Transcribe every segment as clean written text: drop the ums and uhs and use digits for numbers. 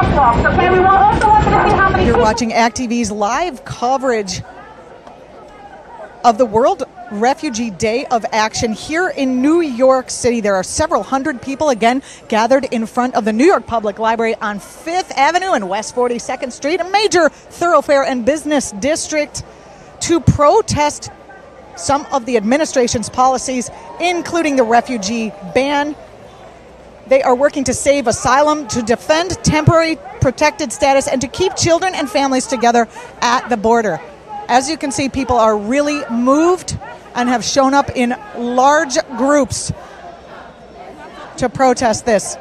crosswalks, okay? We also want to see how many... You're watching act.tv's live coverage of the World Refugee Day of Action here in New York City. There are several hundred people, again, gathered in front of the New York Public Library on 5th Avenue and West 42nd Street, a major thoroughfare and business district, to protest some of the administration's policies, including the refugee ban. They are working to save asylum, to defend temporary protected status, and to keep children and families together at the border. As you can see, people are really moved and have shown up in large groups to protest this.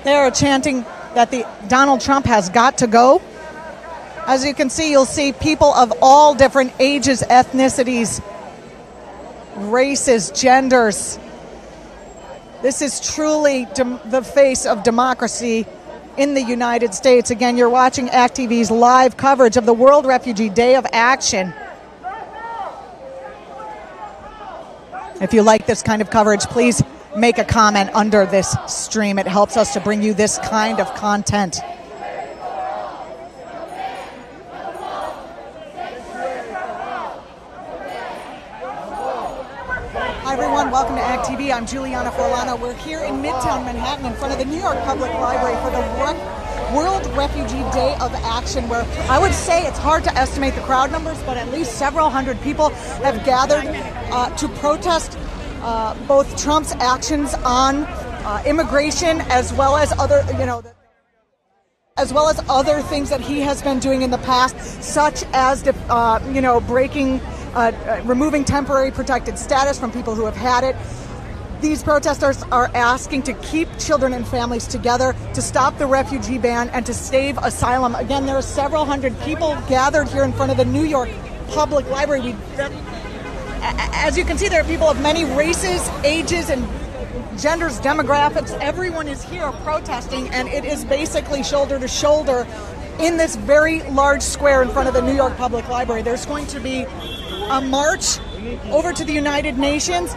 They are chanting that Donald Trump has got to go. As you can see, you'll see people of all different ages, ethnicities, races, genders. This is truly the face of democracy in the United States. Again, you're watching act.tv's live coverage of the World Refugee Day of Action. If you like this kind of coverage, please make a comment under this stream. It helps us to bring you this kind of content. Hi everyone, welcome to act.tv. I'm Juliana Forlano. We're here in Midtown Manhattan in front of the New York Public Library for the World Refugee Day of Action, where I would say it's hard to estimate the crowd numbers, but at least several hundred people have gathered to protest both Trump's actions on immigration, as well as other, as well as other things that he has been doing in the past, such as removing temporary protected status from people who have had it. These protesters are asking to keep children and families together, to stop the refugee ban, and to save asylum. Again, there are several hundred people gathered here in front of the New York Public Library. As you can see, there are people of many races, ages, and genders, demographics. Everyone is here protesting, and it is basically shoulder to shoulder in this very large square in front of the New York Public Library. There's going to be a march over to the United Nations,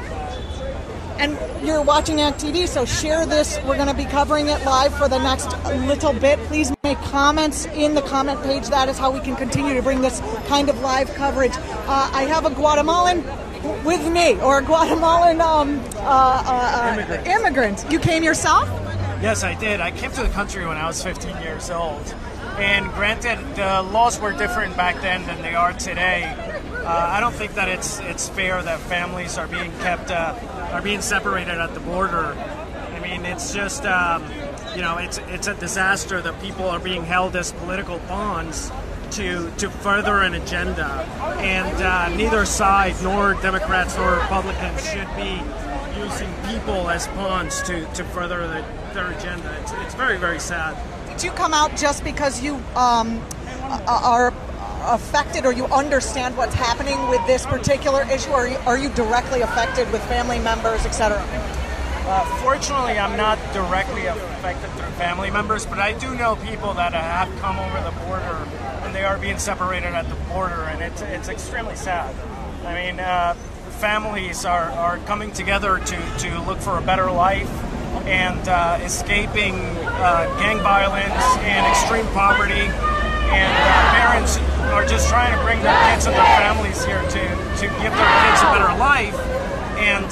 and you're watching act.tv, so share this. We're going to be covering it live for the next little bit. Please make comments in the comment page. That is how we can continue to bring this kind of live coverage. I have a Guatemalan with me, or a Guatemalan immigrant. You came yourself? Yes, I did. I came to the country when I was 15 years old. And granted, the laws were different back then than they are today. I don't think that it's fair that families are being separated at the border. I mean, it's just it's a disaster that people are being held as political pawns to further an agenda, and neither side, nor Democrats nor Republicans, should be using people as pawns to further their agenda. It's very, very sad. Did you come out just because you are affected, or you understand what's happening with this particular issue, or are you directly affected with family members, etc.? Fortunately, I'm not directly affected through family members, but I do know people that have come over the border, and they are being separated at the border, and it's extremely sad. I mean, families are coming together to look for a better life, and escaping gang violence and extreme poverty, and parents are just trying to bring their kids and their families here to give their kids a better life, and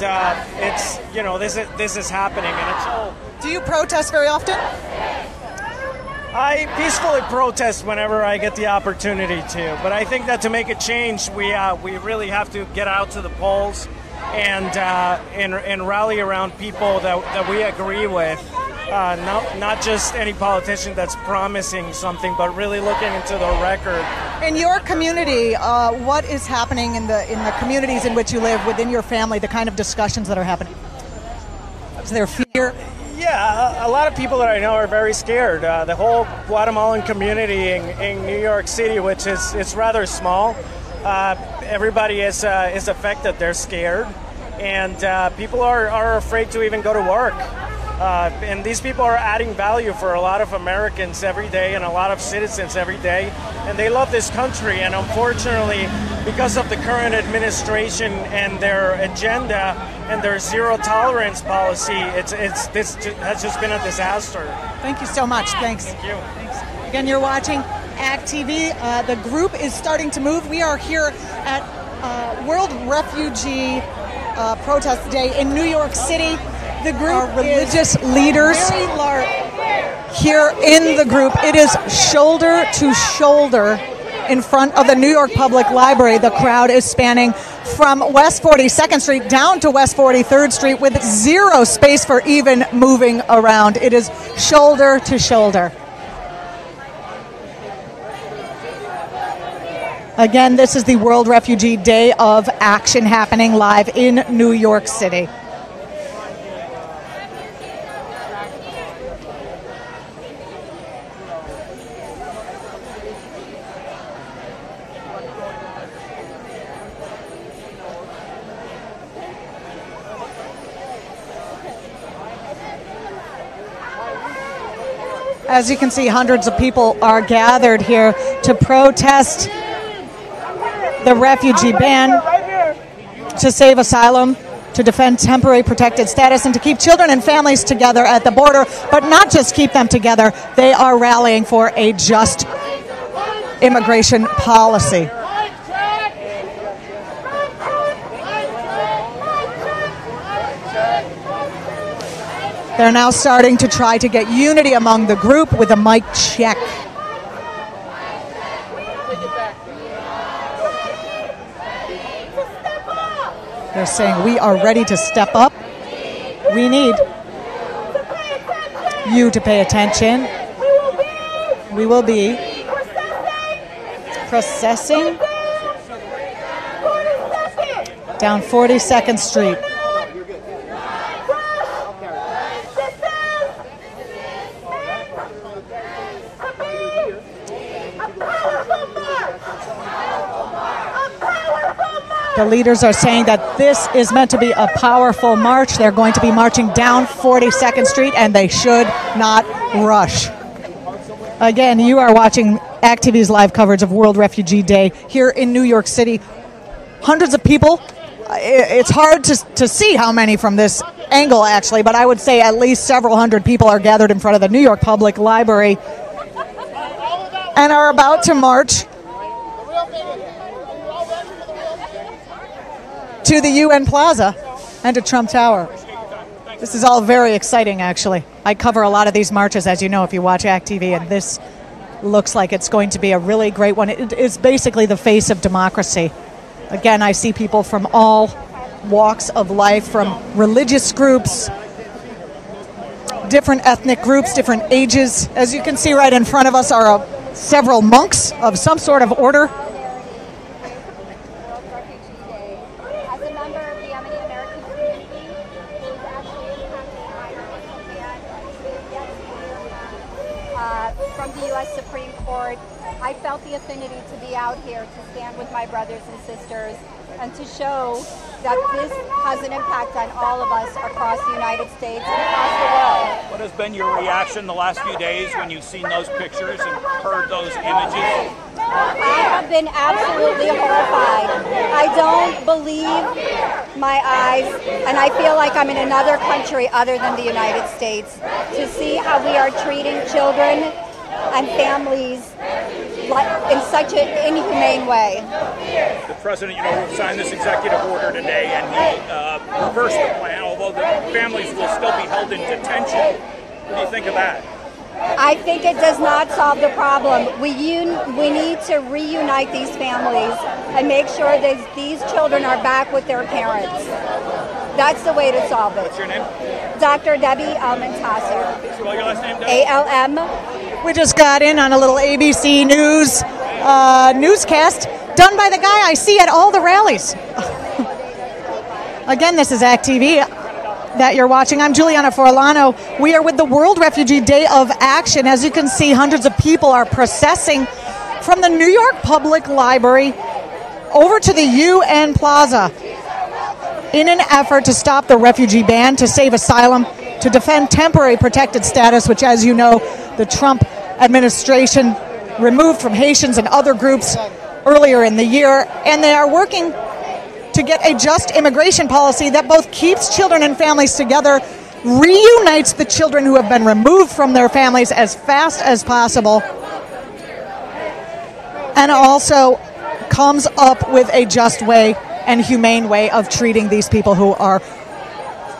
this is happening, and it's all. Do you protest very often? I peacefully protest whenever I get the opportunity to, but I think that to make a change, we really have to get out to the polls and rally around people that we agree with, not just any politician that's promising something, but really looking into the record. In your community, what is happening in the communities in which you live, within your family, the kind of discussions that are happening? Is there fear? Yeah, a lot of people that I know are very scared. The whole Guatemalan community in New York City, which is rather small, everybody is affected. They're scared, and people are afraid to even go to work. And these people are adding value for a lot of Americans every day and a lot of citizens every day. And they love this country. And unfortunately, because of the current administration and their agenda and their zero tolerance policy, this has just been a disaster. Thank you so much. Thanks. Thank you. Thanks. Again, you're watching act.tv. The group is starting to move. We are here at World Refugee Protest Day in New York City. The group religious leaders very large here in the group. It is shoulder to shoulder in front of the New York Public Library. The crowd is spanning from West 42nd Street down to West 43rd Street with zero space for even moving around. It is shoulder to shoulder. Again, this is the World Refugee Day of Action happening live in New York City. As you can see, hundreds of people are gathered here to protest the refugee ban, to save asylum, to defend temporary protected status, and to keep children and families together at the border, but not just keep them together. They are rallying for a just immigration policy. They're now starting to try to get unity among the group with a mic check. They're saying, we are ready to step up. We need you to pay attention. We will be processing down 42nd Street. The leaders are saying that this is meant to be a powerful march. They're going to be marching down 42nd Street, and they should not rush. Again, you are watching act.tv's live coverage of World Refugee Day here in New York City. Hundreds of people. It's hard to see how many from this angle, actually, but I would say at least several hundred people are gathered in front of the New York Public Library and are about to march to the UN Plaza and to Trump Tower. This is all very exciting, actually. I cover a lot of these marches, as you know, if you watch act.tv, and this looks like it's going to be a really great one. It is basically the face of democracy. Again, I see people from all walks of life, from religious groups, different ethnic groups, different ages. As you can see right in front of us are several monks of some sort of order. From the U.S. Supreme Court, I felt the affinity to be out here to stand with my brothers and sisters and to show that this has an impact on all of us across the United States and across the world. What has been your reaction the last few days when you've seen those pictures and heard those images? I have been absolutely horrified. I don't believe my eyes, and I feel like I'm in another country other than the United States to see how we are treating children and families in such an inhumane way. The president, signed this executive order today, and he reversed the plan, although the families will still be held in detention. What do you think of that? I think it does not solve the problem. We need to reunite these families and make sure that these children are back with their parents. That's the way to solve it. What's your name? Dr. Debbie Almantasser. Spell your last name, Debbie? A-L-M. We just got in on a little ABC News newscast done by the guy I see at all the rallies. Again, this is act.tv that you're watching. I'm Juliana Forlano. We are with the World Refugee Day of Action. As you can see, hundreds of people are processing from the New York Public Library over to the UN Plaza in an effort to stop the refugee ban, to save asylum, to defend temporary protected status, which, as you know, the Trump administration removed from Haitians and other groups earlier in the year. And they are working to get a just immigration policy that both keeps children and families together, reunites the children who have been removed from their families as fast as possible, and also comes up with a just way and humane way of treating these people who are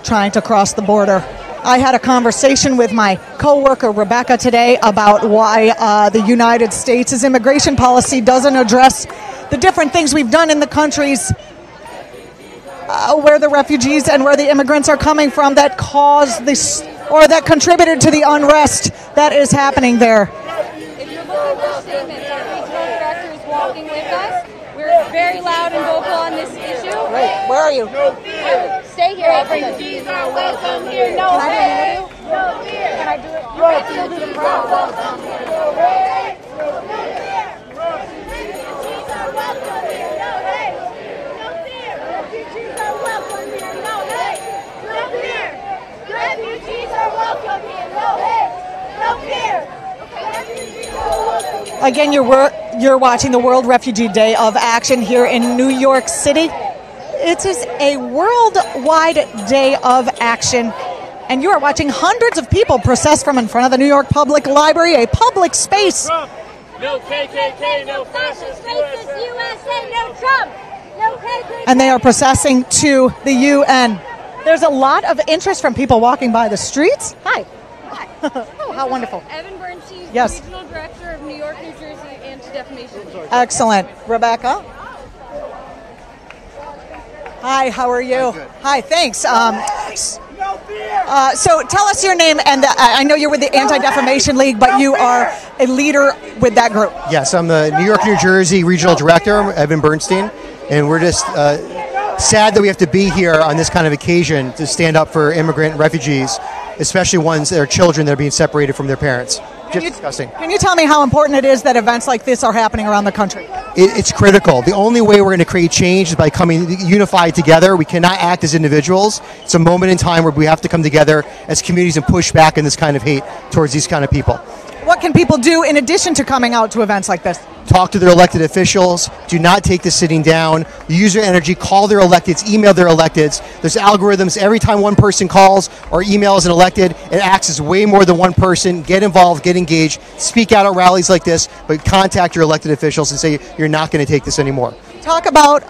trying to cross the border. I had a conversation with my co-worker Rebecca today about why the United States' immigration policy doesn't address the different things we've done in the countries where the refugees and where the immigrants are coming from that caused this, or that contributed to the unrest that is happening there. If you're looking for statements, our regional director is walking with us. We're very loud and vocal on this issue. Right. Where are you? Stay here. Refugees are welcome here. No hate. No fear. Can I do it? You have children welcome here. No hate. No fear. Refugees are welcome here. No hate. No fear. Refugees are welcome here. No hate. No fear. Refugees are welcome here. No hate. No fear. Refugees are welcome here. Again, you're watching the World Refugee Day of Action here in New York City. It is a worldwide day of action, and you are watching hundreds of people process from in front of the New York Public Library, a public space. Trump. No KKK, no fascist USA. USA, no Trump. No KKK. And they are processing to the UN. There's a lot of interest from people walking by the streets. Hi. Hi. Oh, how wonderful. Evan Bernstein, Yes. Regional Director of New York, New Jersey Anti-Defamation League. Excellent. Rebecca? Hi, how are you? Hi, thanks. So tell us your name, and I know you're with the Anti-Defamation League, but you are a leader with that group. Yes, I'm the New York, New Jersey Regional Director, Evan Bernstein, and we're just sad that we have to be here on this kind of occasion to stand up for immigrant and refugees, especially ones that are children that are being separated from their parents. Just disgusting. Can you tell me how important it is that events like this are happening around the country? It's critical. The only way we're going to create change is by coming unified together. We cannot act as individuals. It's a moment in time where we have to come together as communities and push back in this kind of hate towards these kind of people. What can people do in addition to coming out to events like this? Talk to their elected officials. Do not take this sitting down. Use your energy. Call their electeds. Email their electeds. There's algorithms. Every time one person calls or emails an elected, it acts as way more than one person. Get involved. Get engaged. Speak out at rallies like this, but contact your elected officials and say you're not going to take this anymore. Talk about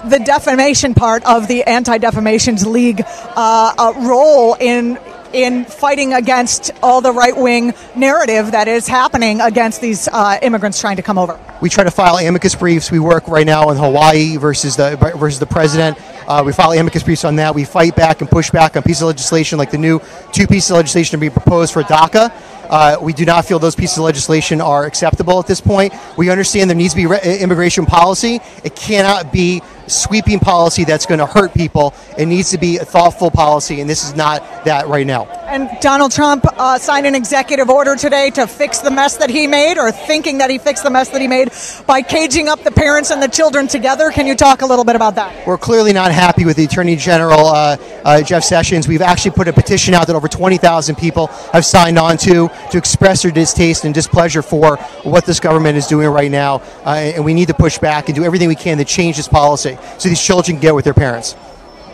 the defamation part of the Anti-Defamation League role in fighting against all the right-wing narrative that is happening against these immigrants trying to come over. We try to file amicus briefs. We work right now in Hawaii versus the president. We file amicus briefs on that. We fight back and push back on pieces of legislation like the new 2 pieces of legislation being proposed for DACA. We do not feel those pieces of legislation are acceptable at this point. We understand there needs to be immigration policy. It cannot be sweeping policy that's going to hurt people. It needs to be a thoughtful policy, and this is not that right now. And Donald Trump signed an executive order today to fix the mess that he made, or thinking that he fixed the mess that he made, by caging up the parents and the children together. Can you talk a little bit about that? We're clearly not happy with the Attorney General, Jeff Sessions. We've actually put a petition out that over 20,000 people have signed on to express their distaste and displeasure for what this government is doing right now. And we need to push back and do everything we can to change this policy so these children can get with their parents.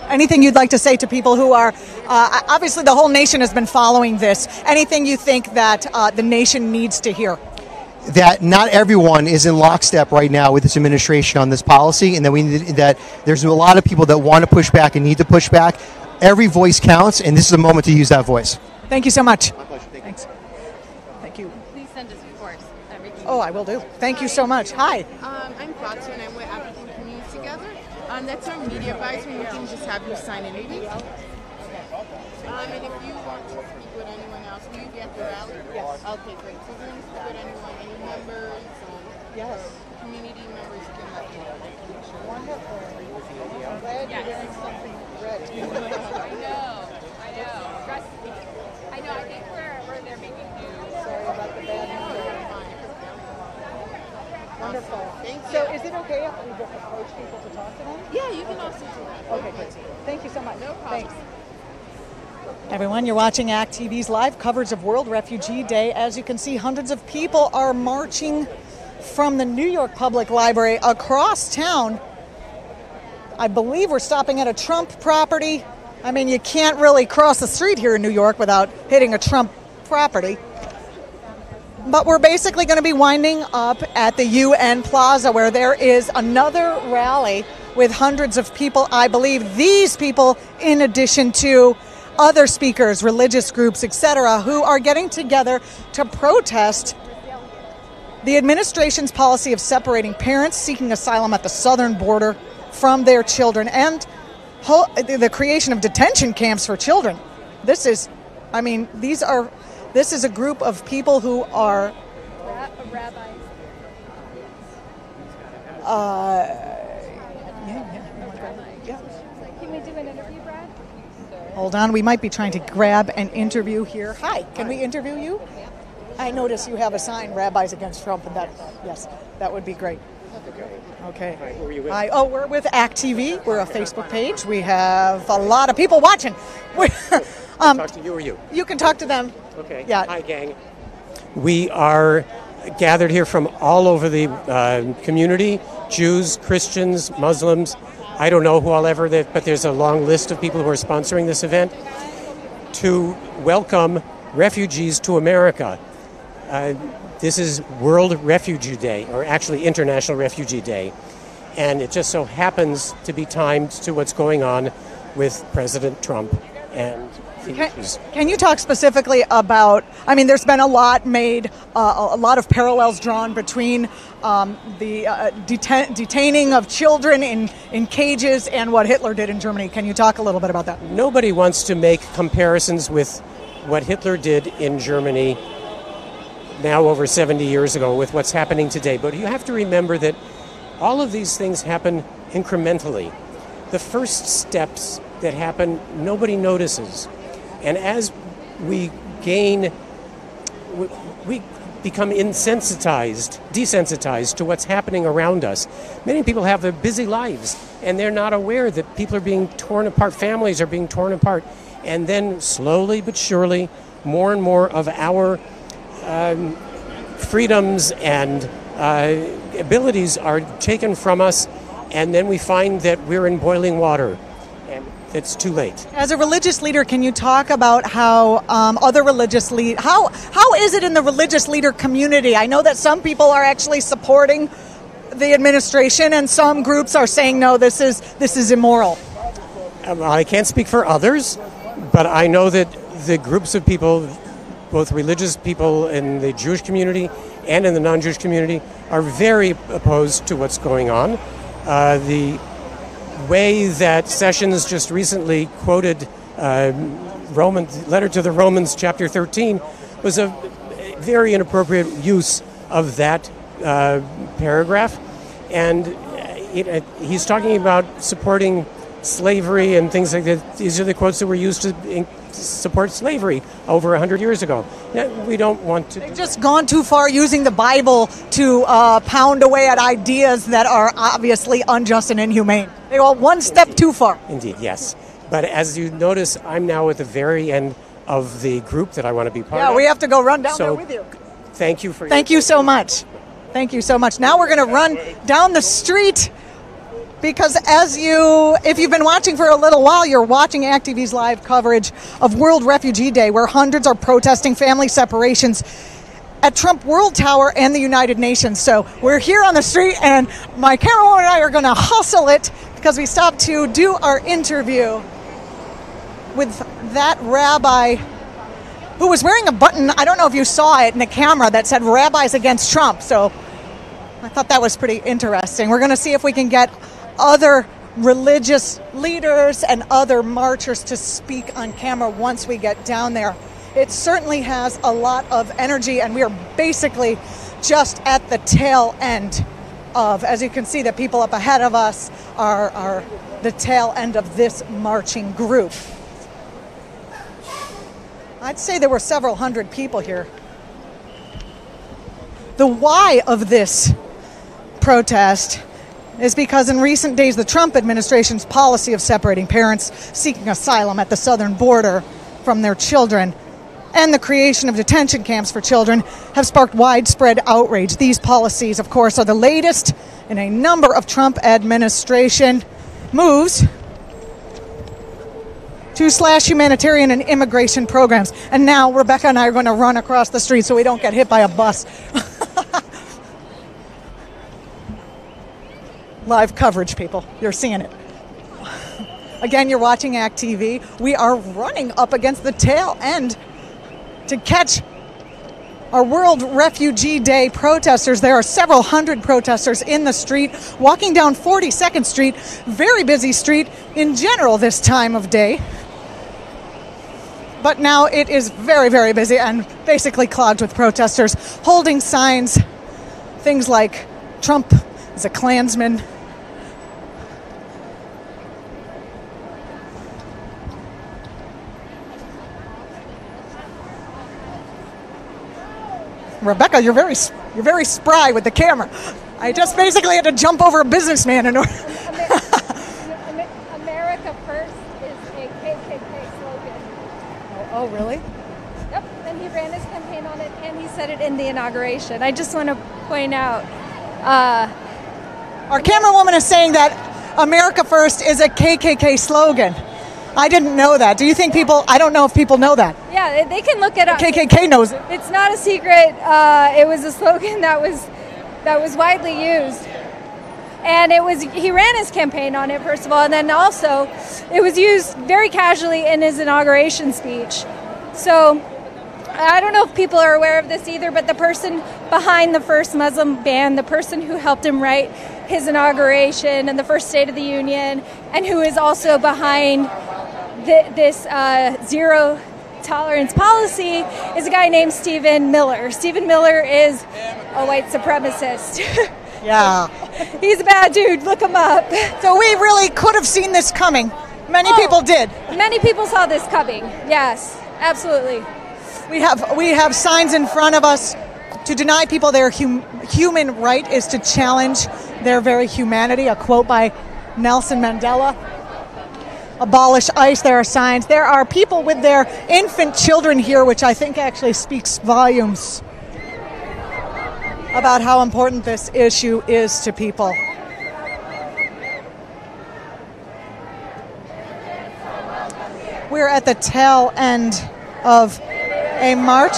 Anything you'd like to say to people who are, obviously the whole nation has been following this, anything you think that the nation needs to hear? That not everyone is in lockstep right now with this administration on this policy, and that there's a lot of people that want to push back and need to push back. Every voice counts, and this is a moment to use that voice. Thank you so much. My pleasure. Thanks. Thank you. Please send us reports. Oh, I will do. Thank you so much. Hi. I'm Fatu, and I'm with African Communities Together. That's our media advisor, and we can just have you sign in, please. And if you want to speak with anyone else, will you be at the rally? Yes. Okay, great. So if you want to speak with anyone, any members, Yes. community members, you can let me know. Wonderful. I'm glad you're wearing something red. I know. Trust me. I know. I think we're there making news. Sorry about the bad news. Wonderful. Thank you. So is it okay if we just approach people to talk to them? Yeah, you can also do that. Okay, great. Thank you so much. No problem. Thanks. Everyone, you're watching ACT TV's live coverage of World Refugee Day. As you can see, hundreds of people are marching from the New York Public Library across town. I believe we're stopping at a Trump property. I mean, you can't really cross the street here in New York without hitting a Trump property. But we're basically going to be winding up at the UN Plaza, where there is another rally with hundreds of people. I believe these people, in addition to other speakers, religious groups, etc., who are getting together to protest the administration's policy of separating parents seeking asylum at the southern border from their children and the creation of detention camps for children. This is a group of people who are rabbis. Can we do an interview, Brad? Hold on, we might be trying to grab an interview here. Hi, can we interview you? I notice you have a sign, Rabbis Against Trump, and that would be great. Okay. Hi, who are you with? We're with ACT TV. We're a Facebook page. We have a lot of people watching. Talk to you or you? You can talk to them. Okay. Yeah. Hi, gang. We are gathered here from all over the community, Jews, Christians, Muslims. I don't know who all ever, but there's a long list of people who are sponsoring this event to welcome refugees to America. This is World Refugee Day, or actually International Refugee Day. And it just so happens to be timed to what's going on with President Trump and Can you talk specifically about, there's been a lot made, a lot of parallels drawn between the detaining of children in cages and what Hitler did in Germany. Can you talk a little bit about that? Nobody wants to make comparisons with what Hitler did in Germany now over 70 years ago with what's happening today. But you have to remember that all of these things happen incrementally. The first steps that happen, nobody notices. And as we become desensitized to what's happening around us. Many people have their busy lives, and they're not aware that people are being torn apart, families are being torn apart. And then slowly but surely, more and more of our freedoms and abilities are taken from us, and then we find that we're in boiling water. It's too late. As a religious leader, can you talk about how other religious how is it in the religious leader community? I know that some people are actually supporting the administration, and some groups are saying no, this is immoral. I can't speak for others, but I know that the groups of people, both religious people in the Jewish community and in the non-Jewish community, are very opposed to what's going on. The way that Sessions just recently quoted letter to the Romans, chapter 13, was a very inappropriate use of that paragraph. And he's talking about supporting slavery and things like that. These are the quotes that were used to support slavery over 100 years ago. We don't want to. They've just gone too far using the Bible to pound away at ideas that are obviously unjust and inhumane. They go one step too far. Indeed, yes. But as you notice, I'm now at the very end of the group that I want to be part of. Yeah, we have to go run down there with you. Thank you for Thank you so much. Thank you so much. Now we're going to run down the street, because if you've been watching for a little while, you're watching ACT TV's live coverage of World Refugee Day, where hundreds are protesting family separations at Trump World Tower and the United Nations. So we're here on the street, and my camerawoman and I are going to hustle it because we stopped to do our interview with that rabbi who was wearing a button. I don't know if you saw it in the camera that said Rabbis Against Trump. So I thought that was pretty interesting. We're going to see if we can get other religious leaders and other marchers to speak on camera once we get down there. It certainly has a lot of energy, and we are basically just at the tail end of, as you can see, the people up ahead of us are the tail end of this marching group. I'd say there were several hundred people here. The why of this protest is because in recent days, the Trump administration's policy of separating parents seeking asylum at the southern border from their children and the creation of detention camps for children have sparked widespread outrage. These policies, of course, are the latest in a number of Trump administration moves to slash humanitarian and immigration programs. And now Rebecca and I are going to run across the street so we don't get hit by a bus. Live coverage, people. You're seeing it. Again, you're watching ACT TV. We are running up against the tail end to catch our World Refugee Day protesters. There are several hundred protesters in the street, walking down 42nd Street, very busy street in general this time of day. But now it is very, very busy and basically clogged with protesters holding signs, things like Trump is a Klansman. Rebecca, you're very spry with the camera. I just basically had to jump over a businessman in order. America First is a KKK slogan. Oh, really? Yep, and he ran his campaign on it, and he said it in the inauguration. I just want to point out. Our camerawoman is saying that America First is a KKK slogan. I didn't know that. Do you think people, I don't know if people know that. Yeah, they can look it up. KKK knows it. It's not a secret. It was a slogan that was widely used. And he ran his campaign on it, first of all, and then also it was used very casually in his inauguration speech. So I don't know if people are aware of this either, but the person behind the first Muslim ban, the person who helped him write his inauguration and the first State of the Union, and who is also behind this zero tolerance policy, is a guy named Stephen Miller. Stephen Miller is a white supremacist. Yeah. He's a bad dude. Look him up. So we really could have seen this coming. Many people did. Many people saw this coming. Yes, absolutely. We have signs in front of us. To deny people their human right is to challenge their very humanity. A quote by Nelson Mandela. Abolish ICE. There are signs. There are people with their infant children here, which I think actually speaks volumes about how important this issue is to people. We're at the tail end of a march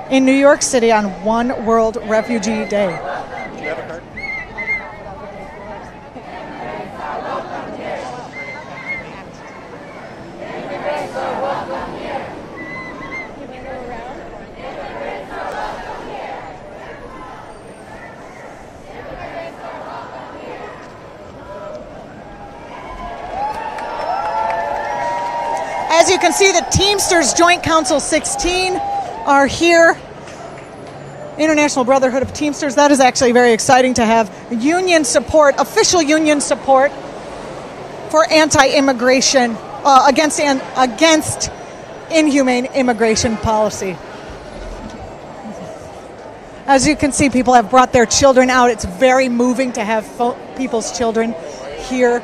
in New York City on One World Refugee Day. Do you have a card? As you can see, the Teamsters Joint Council 16 are here. International Brotherhood of Teamsters. That is actually very exciting to have union support, official union support for anti-immigration, against inhumane immigration policy. As you can see, people have brought their children out. It's very moving to have people's children here.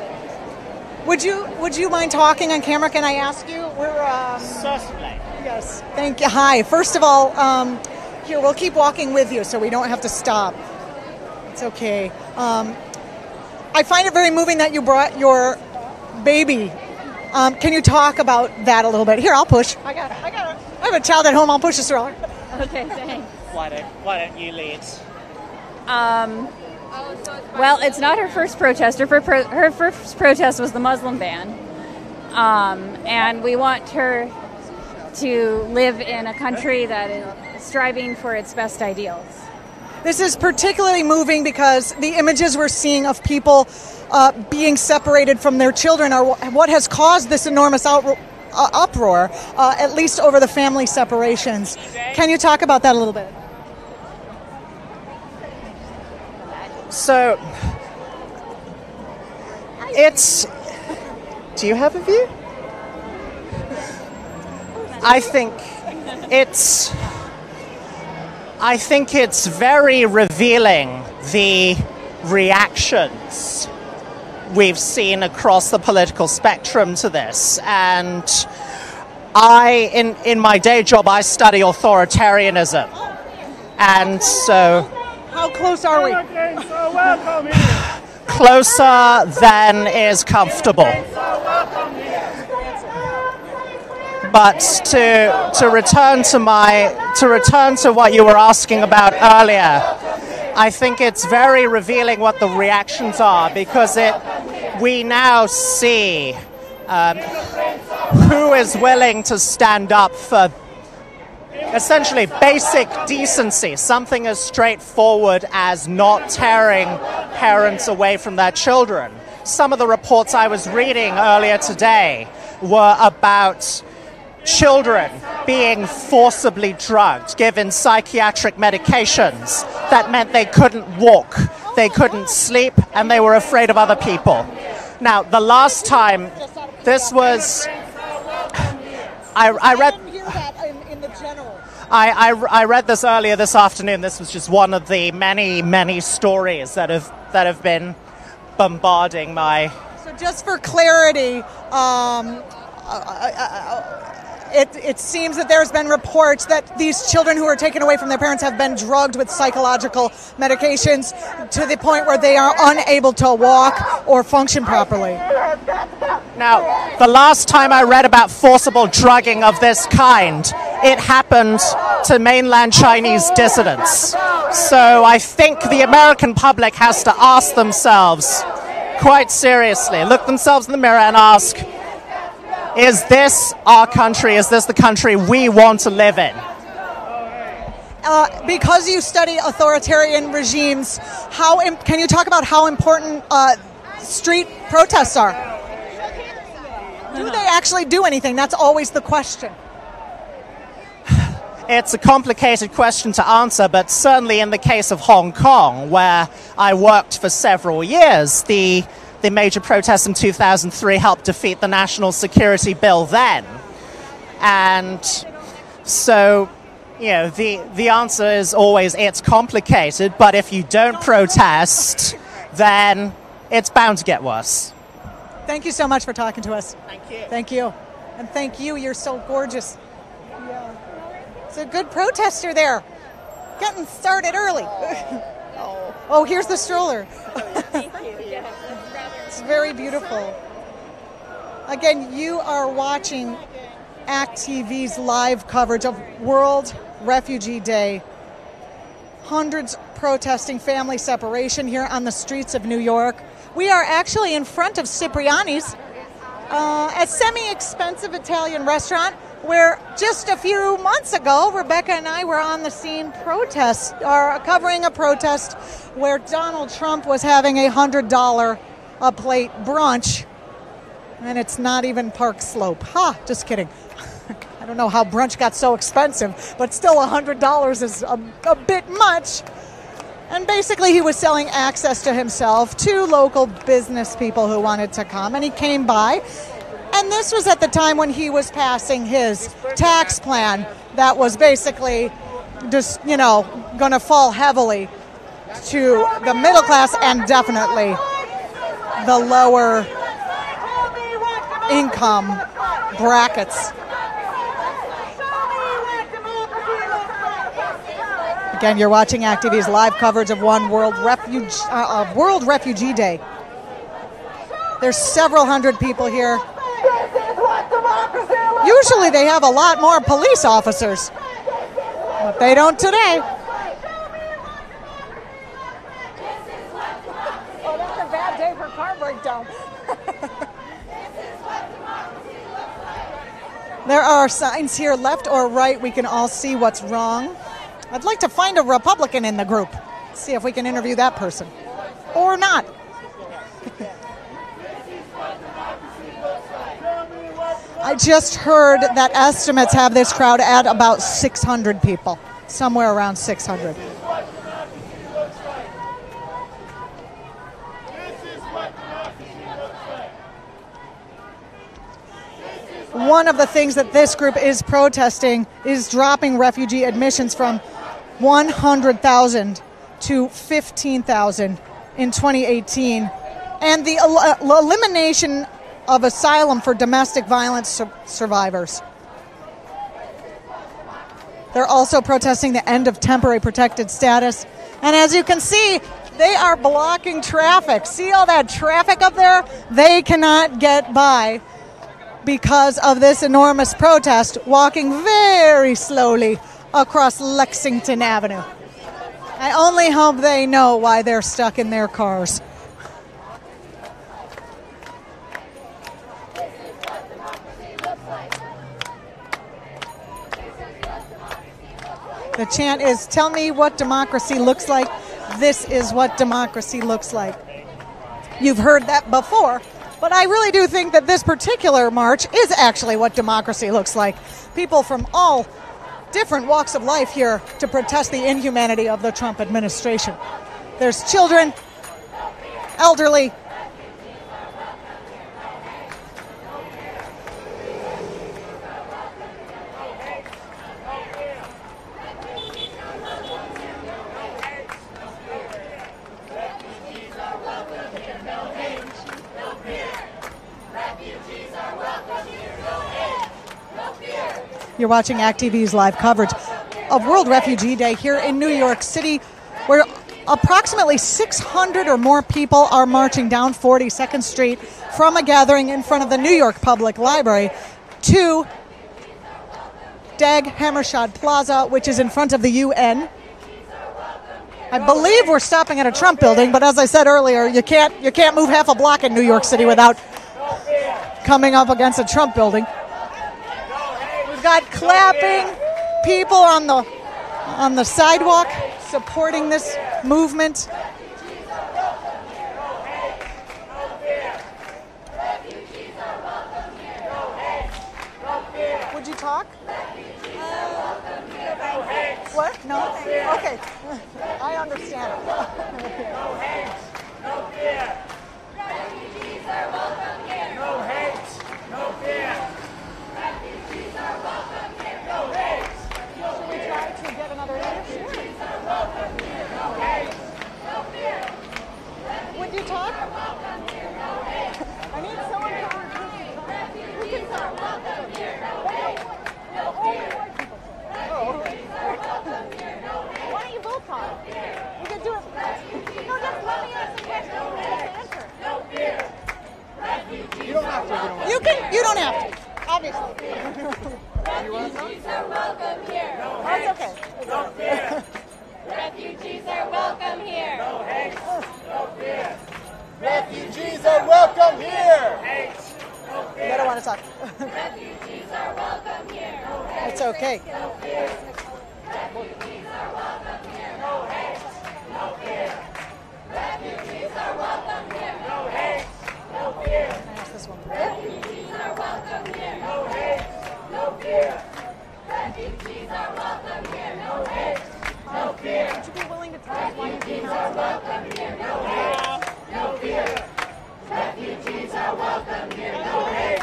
Would you mind talking on camera? Can I ask you? We're certainly. Yes. Thank you. Hi. First of all, here we'll keep walking with you, so we don't have to stop. It's okay. I find it very moving that you brought your baby. Can you talk about that a little bit? Here, I'll push. I have a child at home. I'll push a stroller. Okay, thanks. Why don't you lead? Well, it's not her first protest. Her first protest was the Muslim ban. And we want her to live in a country that is striving for its best ideals. This is particularly moving because the images we're seeing of people being separated from their children are what has caused this enormous uproar, at least over the family separations. Can you talk about that a little bit? So, do you have a view? I think it's very revealing, the reactions we've seen across the political spectrum to this. And in my day job, I study authoritarianism. And so... How close are we? Closer than is comfortable. But to return to what you were asking about earlier, I think it's very revealing what the reactions are, because we now see who is willing to stand up for essentially basic decency, something as straightforward as not tearing parents away from their children. Some of the reports I was reading earlier today were about children being forcibly drugged, given psychiatric medications that meant they couldn't walk, they couldn't sleep, and they were afraid of other people. Now, the last time this was... I read... I read this earlier this afternoon. This was just one of the many, many stories that have been bombarding my... So just for clarity, it seems that there's been reports that these children who are taken away from their parents have been drugged with psychological medications to the point where they are unable to walk or function properly. Now, the last time I read about forcible drugging of this kind, it happened to mainland Chinese dissidents. So I think the American public has to ask themselves, quite seriously, look themselves in the mirror and ask, is this our country? Is this the country we want to live in? Because you study authoritarian regimes, can you talk about how important street protests are? Do they actually do anything? That's always the question. It's a complicated question to answer, but certainly in the case of Hong Kong, where I worked for several years, the major protests in 2003 helped defeat the national security bill then. And so, you know, the answer is always it's complicated, but if you don't protest, then it's bound to get worse. Thank you so much for talking to us. Thank you. Thank you. And thank you. You're so gorgeous. Yeah. It's a good protester there. Getting started early. Oh, here's the stroller. Thank you. It's very beautiful. Again, you are watching act.tv's live coverage of World Refugee Day. Hundreds protesting family separation here on the streets of New York. We are actually in front of Cipriani's, a semi-expensive Italian restaurant where just a few months ago, Rebecca and I were on the scene covering a protest where Donald Trump was having a $100 a plate brunch, and it's not even Park Slope. Just kidding. I don't know how brunch got so expensive, but still $100 is a bit much. And basically he was selling access to himself to local business people who wanted to come, and he came by. And this was at the time when he was passing his tax plan that was basically just, going to fall heavily to the middle class and definitely the lower income brackets. Again, you're watching act.tv's live coverage of World Refugee Day. There's several hundred people here. Usually they have a lot more police officers, but they don't today. Oh, that's a bad day for car breakdown. There are signs here left or right. We can all see what's wrong. I'd like to find a Republican in the group. See if we can interview that person. Or not. I just heard that estimates have this crowd at about 600 people. Somewhere around 600. One of the things that this group is protesting is dropping refugee admissions from 100,000 to 15,000 in 2018, and the elimination of asylum for domestic violence survivors. They're also protesting the end of temporary protected status. And as you can see, they are blocking traffic. See all that traffic up there? They cannot get by because of this enormous protest, walking very slowly across Lexington Avenue. I only hope they know why they're stuck in their cars. The chant is, "Tell me what democracy looks like. This is what democracy looks like." You've heard that before, but I really do think that this particular march is actually what democracy looks like. People from all different walks of life here to protest the inhumanity of the Trump administration. There's children, elderly, You're watching ACT.tv's live coverage of World Refugee Day here in New York City, where approximately 600 or more people are marching down 42nd Street from a gathering in front of the New York Public Library to Dag Hammarskjöld Plaza, which is in front of the UN. I believe we're stopping at a Trump building, but as I said earlier, you can't move half a block in New York City without coming up against a Trump building. We've got clapping, people on the sidewalk supporting this movement. Would you talk? What? No? Okay. I understand. No hate, no fear. Refugees are welcome here. No hate, no fear. Refugees are welcome here. No hate, no fear. Should we try to get another interview? Refugees are welcome here. No hate, no fear. Would you talk? No hate. I need someone to Refugees are welcome here. No hate, no fear. Refugees are welcome here. No hate. Why don't you both talk? We could do it. No, just let me ask the question. Answer. No fear. You don't have to. You don't have to. Obviously. Refugees are welcome here. No That's hate. okay. No fear. Refugees are welcome here. No hate. No fear. Refugees are welcome here. Hate. No fear. I don't want to talk. Refugees are welcome here. No hate. It's okay. No fear. Refugees are welcome here. No hate. No fear. Refugees are welcome here. No hate. No fear. Can I ask this one? Refugees are welcome here. No hate. No fear. Refugees are welcome here. No hate. No fear. Would you be willing to tell us why you came Refugees are out? welcome here. No hate. No fear. Refugees are welcome here. No hate.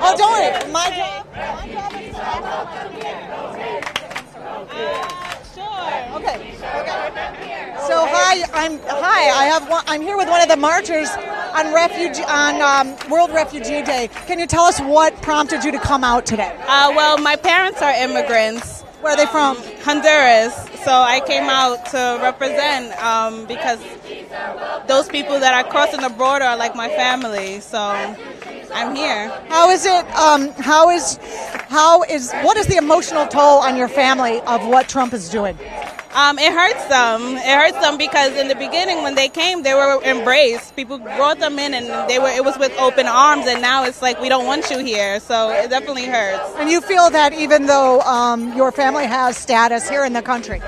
Oh, don't worry. My job. Refugees are welcome here. No hate. No fear. Sure. Okay. So I'm here with one of the marchers on World Refugee Day. Can you tell us what prompted you to come out today? Well, my parents are immigrants. Where are they from? Honduras. So I came out to represent because those people that are crossing the border are like my family. So I'm here. How is it? What is the emotional toll on your family of what Trump is doing? It hurts them. It hurts them because in the beginning when they came, they were embraced. People brought them in and it was with open arms, and now it's like, we don't want you here. So it definitely hurts. And you feel that even though your family has status here in the country?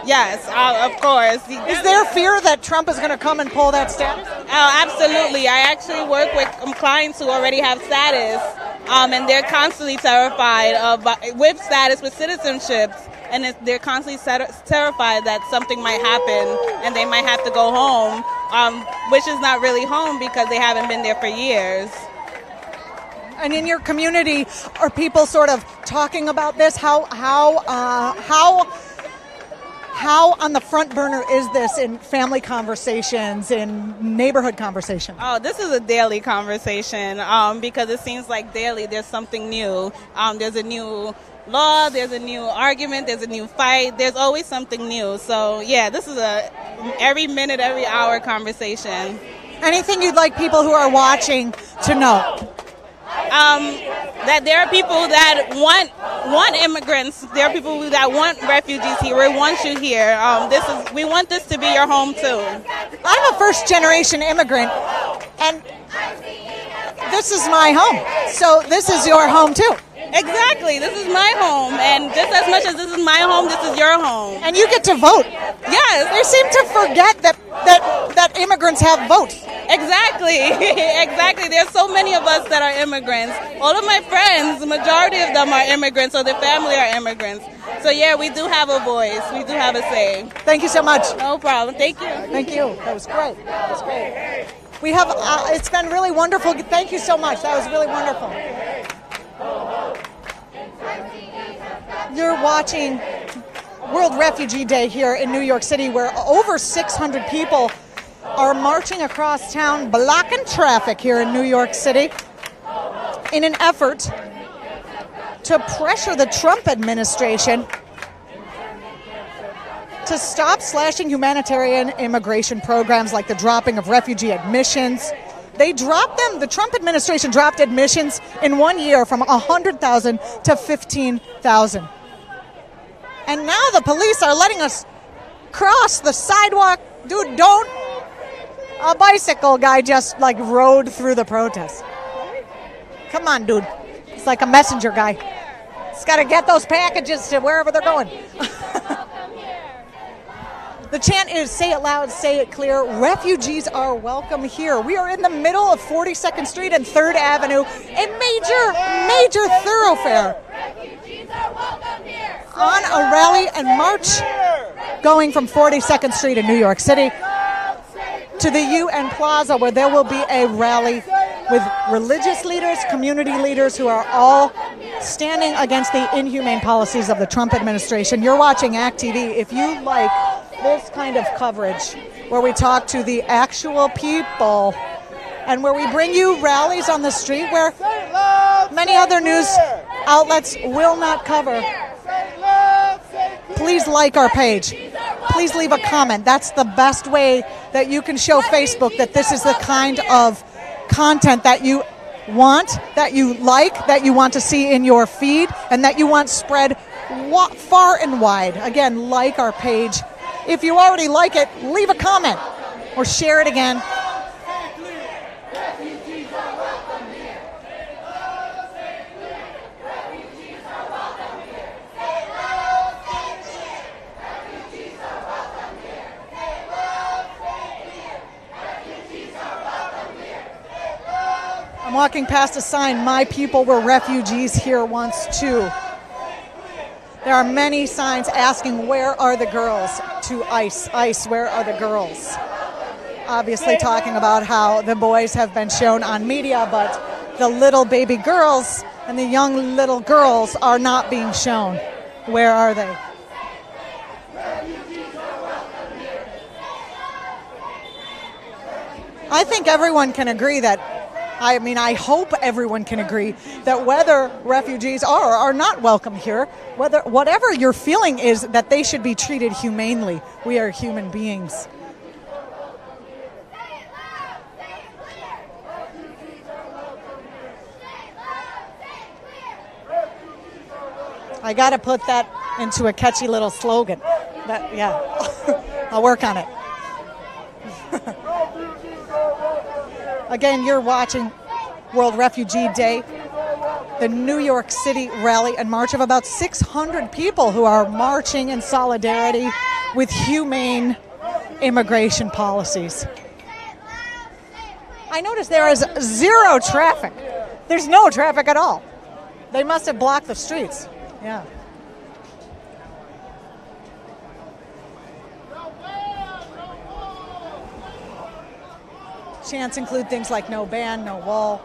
Yes, of course. Is there fear that Trump is going to come and pull that status? Absolutely. I actually work with clients who already have status, and they're constantly terrified with status, with citizenships. And they're constantly terrified that something might happen and they might have to go home, which is not really home because they haven't been there for years. And in your community, are people sort of talking about this? How on the front burner is this in family conversations, in neighborhood conversations? Oh, this is a daily conversation because it seems like daily there's something new. There's a new law, there's a new argument, there's a new fight, there's always something new. So yeah, this is a every minute, every hour conversation. Anything you'd like people who are watching to know? That there are people that want immigrants. There are people that want refugees here. We want you here. We want this to be your home too. I'm a first-generation immigrant, and this is my home. So this is your home too. Exactly. This is my home, and just as much as this is my home, this is your home. And you get to vote. Yes. They seem to forget that immigrants have votes. Exactly. Exactly. There's so many of us that are immigrants. All of my friends, the majority of them are immigrants, or their family are immigrants. So yeah, we do have a voice. We do have a say. Thank you so much. No problem. Thank you. Thank you. That was great. That was great. We have. It's been really wonderful. Thank you so much. That was really wonderful. You're watching World Refugee Day here in New York City, where over 600 people are marching across town, blocking traffic here in New York City in an effort to pressure the Trump administration to stop slashing humanitarian immigration programs like the dropping of refugee admissions. They dropped them. The Trump administration dropped admissions in 1 year from 100,000 to 15,000. And now the police are letting us cross the sidewalk. Dude, don't. A bicycle guy just like rode through the protest. Come on, dude. It's like a messenger guy. He's got to get those packages to wherever they're going. The chant is, say it loud, say it clear, refugees are welcome here. We are in the middle of 42nd Street and 3rd Avenue, a major thoroughfare. Refugees are welcome here. On a rally and march going from 42nd Street in New York City to the UN Plaza, where there will be a rally with religious leaders, community leaders who are all standing against the inhumane policies of the Trump administration. You're watching ACT TV. If you like this kind of coverage, where we talk to the actual people and where we bring you rallies on the street where many other news outlets will not cover, please like our page. Please leave a comment. That's the best way that you can show Facebook that this is the kind of content that you want, that you like, that you want to see in your feed, and that you want spread far and wide. Again, like our page. If you already like it, leave a comment or share it again. I'm walking past a sign, "My people were refugees here once too." There are many signs asking, where are the girls? To ICE. ICE, where are the girls? Obviously talking about how the boys have been shown on media, but the little baby girls and the young little girls are not being shown. Where are they? I think everyone can agree that, I hope everyone can agree that whether refugees are or are not welcome here, whatever your feeling is, that they should be treated humanely. We are human beings. I got to put that into a catchy little slogan. I'll work on it. Again, you're watching World Refugee Day, the New York City rally and march of about 600 people who are marching in solidarity with humane immigration policies. I noticed there is zero traffic. There's no traffic at all. They must have blocked the streets. Yeah. Chants include things like no ban, no wall.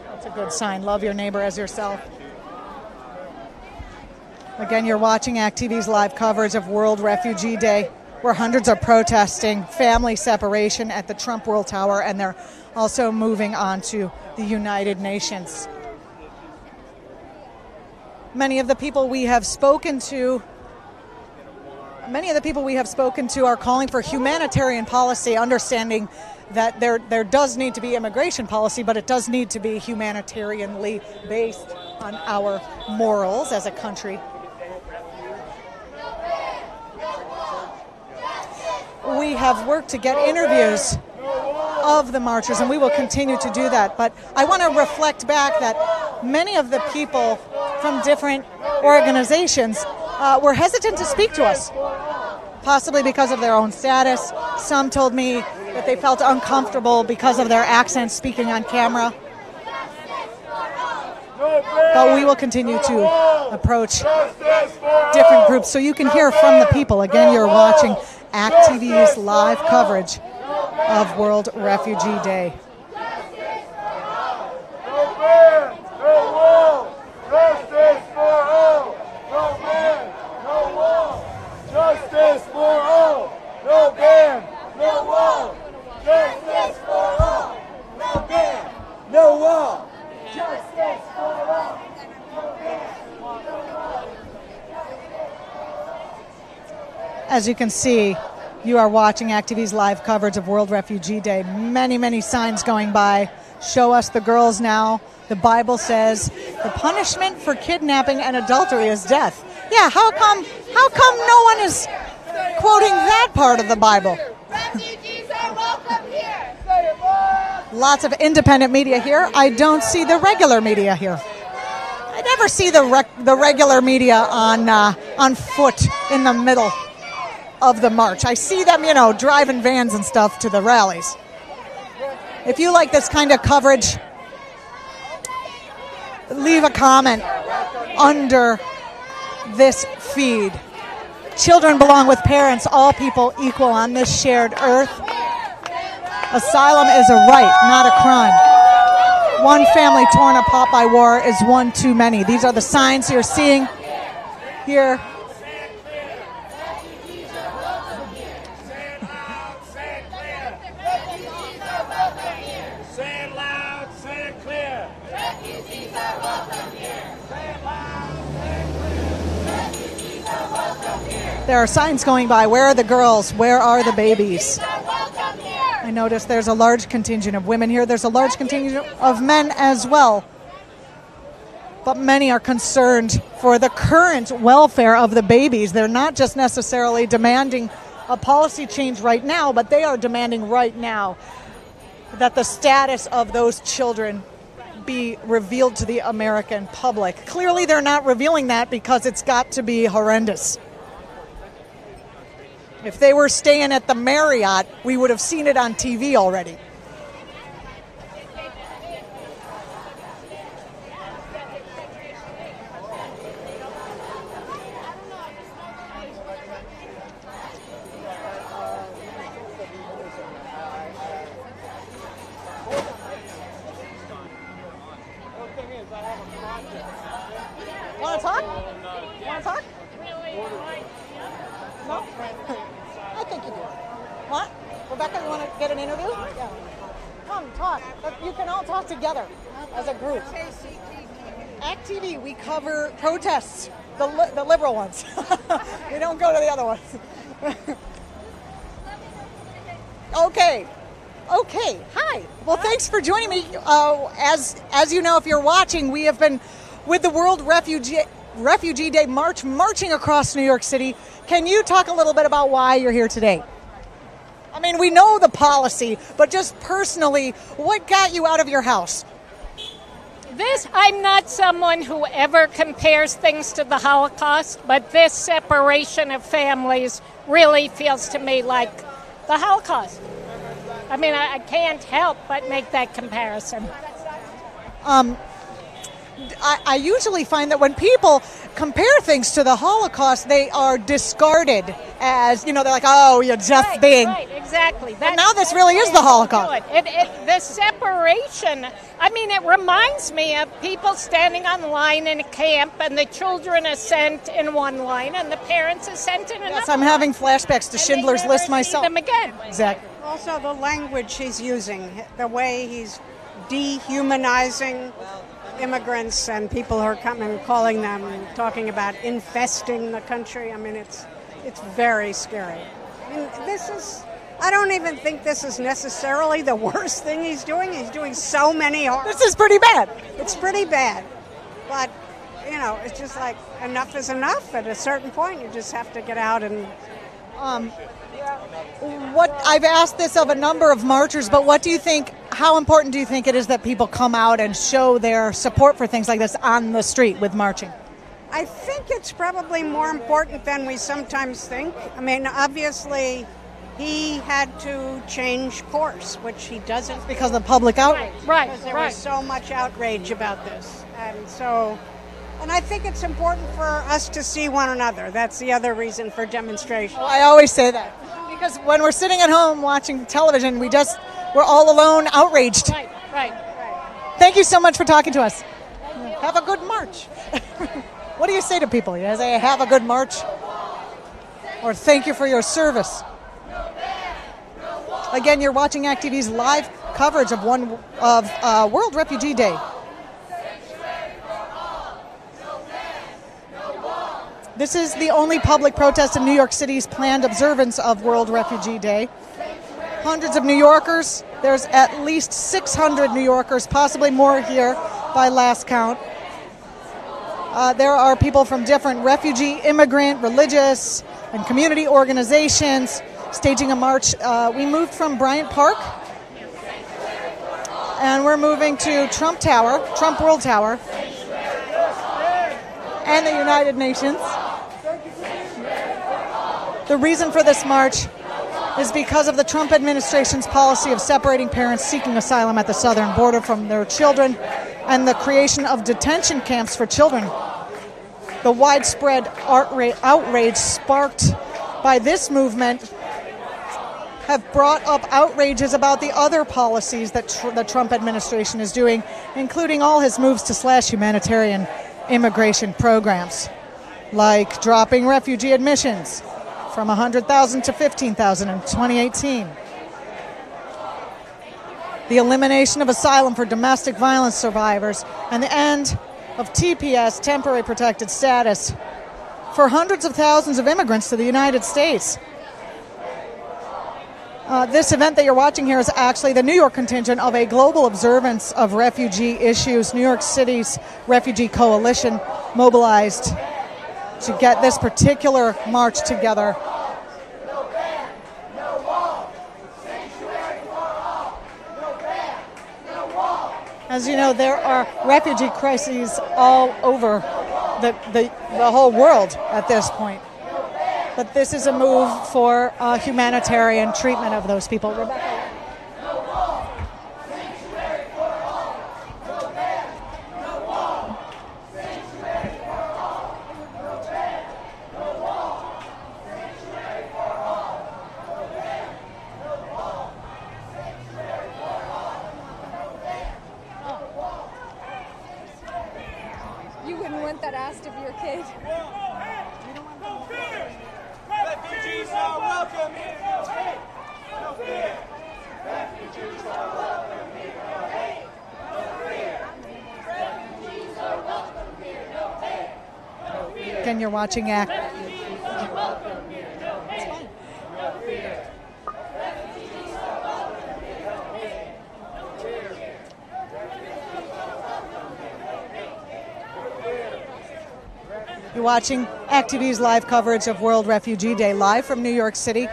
That's a good sign. Love your neighbor as yourself. Again, you're watching Act TV's live coverage of World Refugee Day, where hundreds are protesting family separation at the Trump World Tower, and they're also moving on to the United Nations. Many of the people we have spoken to are calling for humanitarian policy, understanding that there does need to be immigration policy, but it does need to be humanitarianly based on our morals as a country. We have worked to get interviews of the marchers, and we will continue to do that. But I want to reflect back that many of the people from different organizations were hesitant to speak to us, possibly because of their own status. Some told me that they felt uncomfortable because of their accents speaking on camera. But we will continue to approach different groups so you can hear from the people. Again, you're watching Act TV's live coverage of World Refugee Day. Justice for all, no ban, no wall. Justice for all, no ban, no wall. Justice for all, no ban, no wall. As you can see, you are watching Act TV's live coverage of World Refugee Day. Many, many signs going by. Show us the girls now. The Bible says the punishment for kidnapping and adultery is death. Yeah, how come no one is quoting that part of the Bible? Refugees are welcome here. Lots of independent media here. I don't see the regular media here. I never see the regular media on foot in the middle of the march. I see them, driving vans and stuff to the rallies. If you like this kind of coverage, leave a comment under this feed. Children belong with parents, all people equal on this shared earth. Asylum is a right, not a crime. One family torn apart by war is one too many. These are the signs you're seeing here. There are signs going by. Where are the girls? Where are the babies? I notice there's a large contingent of women here. There's a large contingent of men as well. But many are concerned for the current welfare of the babies. They're not just necessarily demanding a policy change right now, but they are demanding right now that the status of those children be revealed to the American public. Clearly, they're not revealing that because it's got to be horrendous. If they were staying at the Marriott, we would have seen it on TV already. Want to talk? Want to talk? No? I think you do. What? Rebecca, you want to get an interview? Yeah. Come, talk. You can all talk together as a group. Act TV, we cover protests, the liberal ones. We don't go to the other ones. Okay. Hi. Well, thanks for joining me. As you know, if you're watching, we have been with the World Refugee Day March marching across New York City. Can you talk a little bit about why you're here today? I mean, we know the policy, but just personally, what got you out of your house? I'm not someone who ever compares things to the Holocaust, but this separation of families really feels to me like the Holocaust. I mean, I can't help but make that comparison. I usually find that when people compare things to the Holocaust, they are discarded as, they're like, oh, you're just being. Right, exactly. But now this really is the Holocaust. The separation, it reminds me of people standing on the line in a camp, and the children are sent in one line, and the parents are sent in another. Yes, I'm having flashbacks to Schindler's List myself. Them again. Exactly. Also, the language he's using, the way he's dehumanizing immigrants and people who are coming, calling them, talking about infesting the country. It's very scary. I don't even think this is necessarily the worst thing he's doing. He's doing so many harm. This is pretty bad. It's pretty bad. But, it's just like enough is enough. At a certain point, you just have to get out and... What I've asked this of a number of marchers, but what do you think, how important do you think it is that people come out and show their support for things like this on the street with marching? I think it's probably more important than we sometimes think. Obviously, he had to change course, which he doesn't. Because of the public outrage. Right. Because there was so much outrage about this. And I think it's important for us to see one another. That's the other reason for demonstration. Well, I always say that. Because when we're sitting at home watching television, we're all alone, outraged. Right. Thank you so much for talking to us. Have a good march. What do you say to people? You say, have a good march? Or thank you for your service? Again, you're watching ACT.TV's live coverage of World Refugee Day. This is the only public protest in New York City's planned observance of World Refugee Day. Hundreds of New Yorkers, there's at least 600 New Yorkers, possibly more here by last count. There are people from different refugee, immigrant, religious, and community organizations staging a march. We moved from Bryant Park, and we're moving to Trump World Tower, and the United Nations. The reason for this march is because of the Trump administration's policy of separating parents seeking asylum at the southern border from their children and the creation of detention camps for children. The widespread outrage sparked by this movement have brought up outrages about the other policies that the Trump administration is doing, including all his moves to slash humanitarian immigration programs, like dropping refugee admissions from 100,000 to 15,000 in 2018. The elimination of asylum for domestic violence survivors and the end of TPS, temporary protected status, for hundreds of thousands of immigrants to the United States. This event that you're watching here is actually the New York contingent of a global observance of refugee issues. New York City's Refugee Coalition mobilized to get this particular march together. As you know, there are refugee crises all over the whole world at this point. But this is a move for humanitarian treatment of those people. Rebecca. You wouldn't want that asked of your kid. Refugees are welcome here. No hate. No fear. Refugees are welcome here. No hate. No fear. Refugees are welcome here. No hate. No fear. Again, you're watching ACT. Refugees are welcome here. No hate. No fear. Refugees are welcome here. No hate. No fear. You're watching ACT.TV's live coverage of World Refugee Day, live from New York City.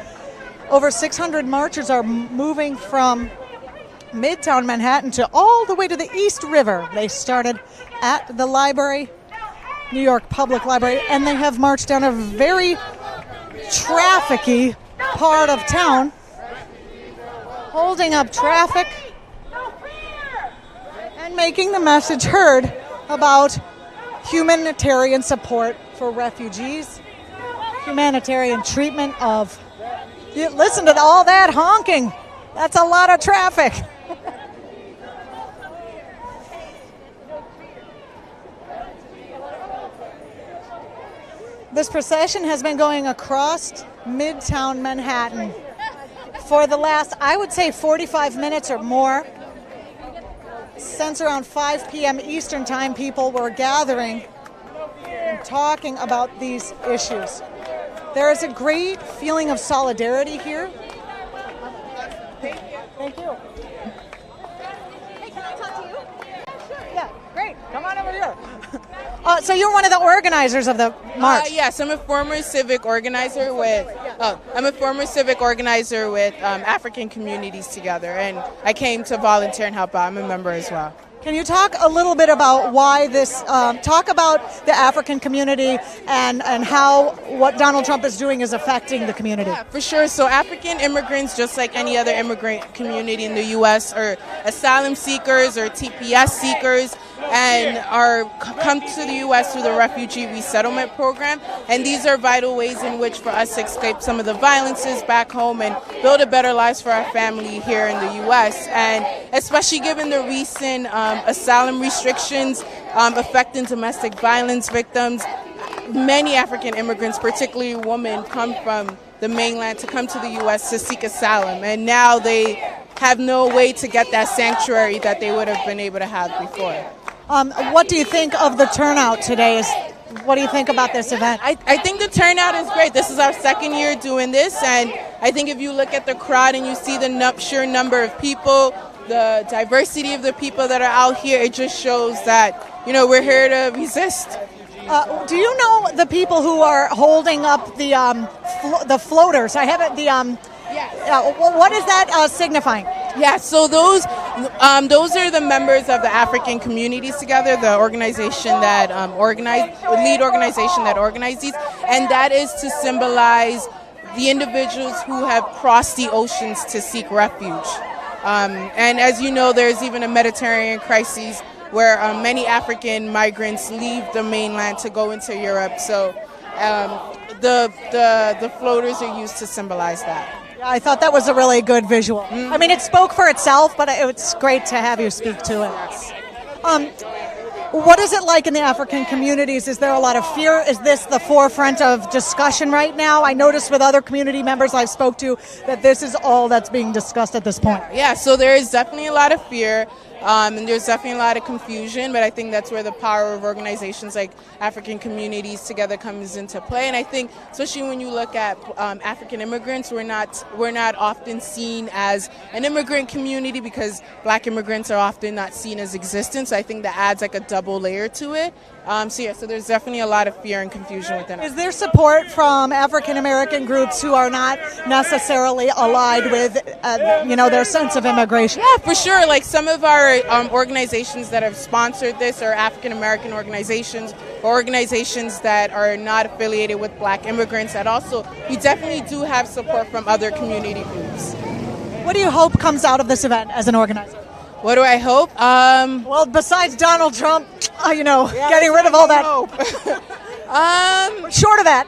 Over 600 marchers are moving from Midtown Manhattan to all the way to the East River. They started at the library, New York Public Library, and they have marched down a very trafficy part of town, holding up traffic and making the message heard about humanitarian support for refugees, humanitarian treatment of... Listen to all that honking. That's a lot of traffic. This procession has been going across Midtown Manhattan for the last, I would say, 45 minutes or more. Since around 5 p.m. Eastern Time, people were gathering and talking about these issues. There is a great feeling of solidarity here. Thank you. Hey, can I talk to you? Yeah, great. Come on over here. So you're one of the organizers of the march. Yes, I'm a former civic organizer with African Communities Together, and I came to volunteer and help out. I'm a member as well. Can you talk a little bit about why this, talk about the African community and how what Donald Trump is doing is affecting the community? Yeah, for sure. So African immigrants, just like any other immigrant community in the U.S., are asylum seekers or TPS seekers and come to the U.S. through the Refugee Resettlement Program. And these are vital ways in which for us to escape some of the violences back home and build a better lives for our family here in the U.S. And especially given the recent asylum restrictions affecting domestic violence victims, many African immigrants, particularly women, come from the mainland to come to the U.S. to seek asylum. And now they have no way to get that sanctuary that they would have been able to have before. What do you think of the turnout today? What do you think about this event? I think the turnout is great. This is our second year doing this, and I think if you look at the crowd and you see the sheer number of people, the diversity of the people that are out here, it just shows that, we're here to resist. Do you know the people who are holding up the floaters? I have it. What is that signifying? Yeah, so those are the members of the African Communities Together, the organization that lead organization that organizes these, and that is to symbolize the individuals who have crossed the oceans to seek refuge. And as you know, there's even a Mediterranean crisis where many African migrants leave the mainland to go into Europe. So the floaters are used to symbolize that. Yeah, I thought that was a really good visual. I mean, it spoke for itself, but it's great to have you speak to it. What is it like in the African communities? Is there a lot of fear? Is this the forefront of discussion right now? I noticed with other community members I've spoke to that this is all that's being discussed at this point. Yeah, so there is definitely a lot of fear. And there's definitely a lot of confusion, but I think that's where the power of organizations like African Communities Together comes into play. And I think, especially when you look at African immigrants, we're not often seen as an immigrant community because Black immigrants are often not seen as existent. So I think that adds like a double layer to it. So there's definitely a lot of fear and confusion within it. Is there support from African American groups who are not necessarily allied with, their sense of immigration? Yeah, for sure. Like some of our organizations that have sponsored this are African American organizations or organizations that are not affiliated with Black immigrants. And also, we definitely do have support from other community groups. What do you hope comes out of this event as an organizer? What do I hope? Well, besides Donald Trump, getting rid of all that. Short of that.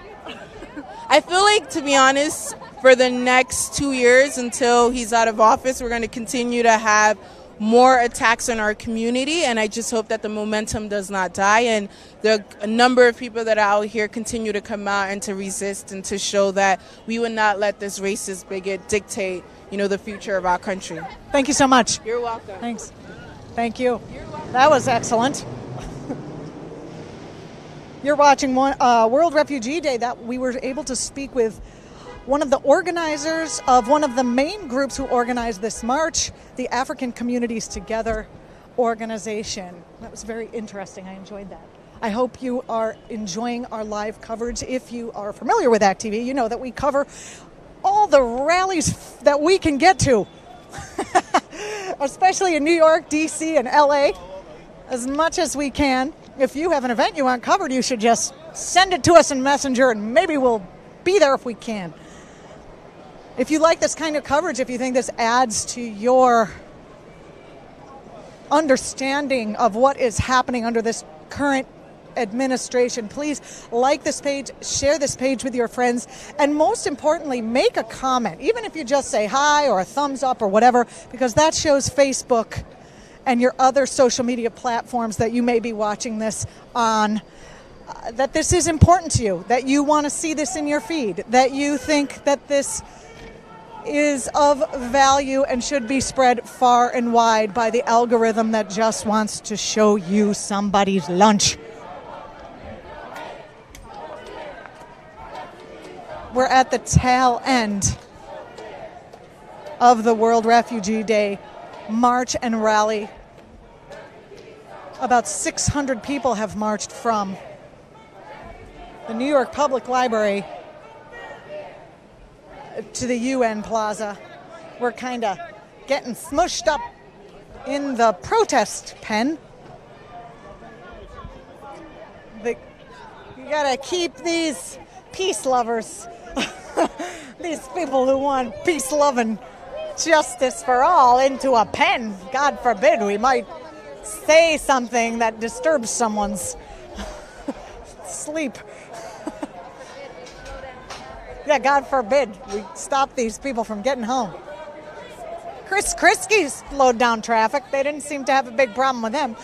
I feel like, to be honest, for the next 2 years until he's out of office, we're going to continue to have more attacks on our community, and I just hope that the momentum does not die and a number of people that are out here continue to come out and to resist and to show that we would not let this racist bigot dictate the future of our country. Thank you so much. You're welcome. Thanks. Thank you. That was excellent. You're watching World Refugee Day, that we were able to speak with one of the organizers of one of the main groups who organized this march, the African Communities Together organization. That was very interesting. I enjoyed that. I hope you are enjoying our live coverage. If you are familiar with ACT.TV, you know that we cover all the rallies that we can get to, especially in New York, D.C., and L.A., as much as we can. If you have an event you want covered, you should just send it to us in Messenger, and maybe we'll be there if we can. If you like this kind of coverage, if you think this adds to your understanding of what is happening under this current administration. Please like this page, share this page with your friends, and most importantly, make a comment, even if you just say hi or a thumbs up or whatever, because that shows Facebook and your other social media platforms that you may be watching this on that this is important to you, that you want to see this in your feed, that you think that this is of value and should be spread far and wide by the algorithm that just wants to show you somebody's lunch. We're at the tail end of the World Refugee Day march and rally. About 600 people have marched from the New York Public Library to the UN Plaza. We're kind of getting smushed up in the protest pen. You gotta keep these peace lovers, these people who want peace, love, and justice for all into a pen. God forbid we might say something that disturbs someone's sleep. Yeah, God forbid we stop these people from getting home. Chris Christie slowed down traffic. They didn't seem to have a big problem with him.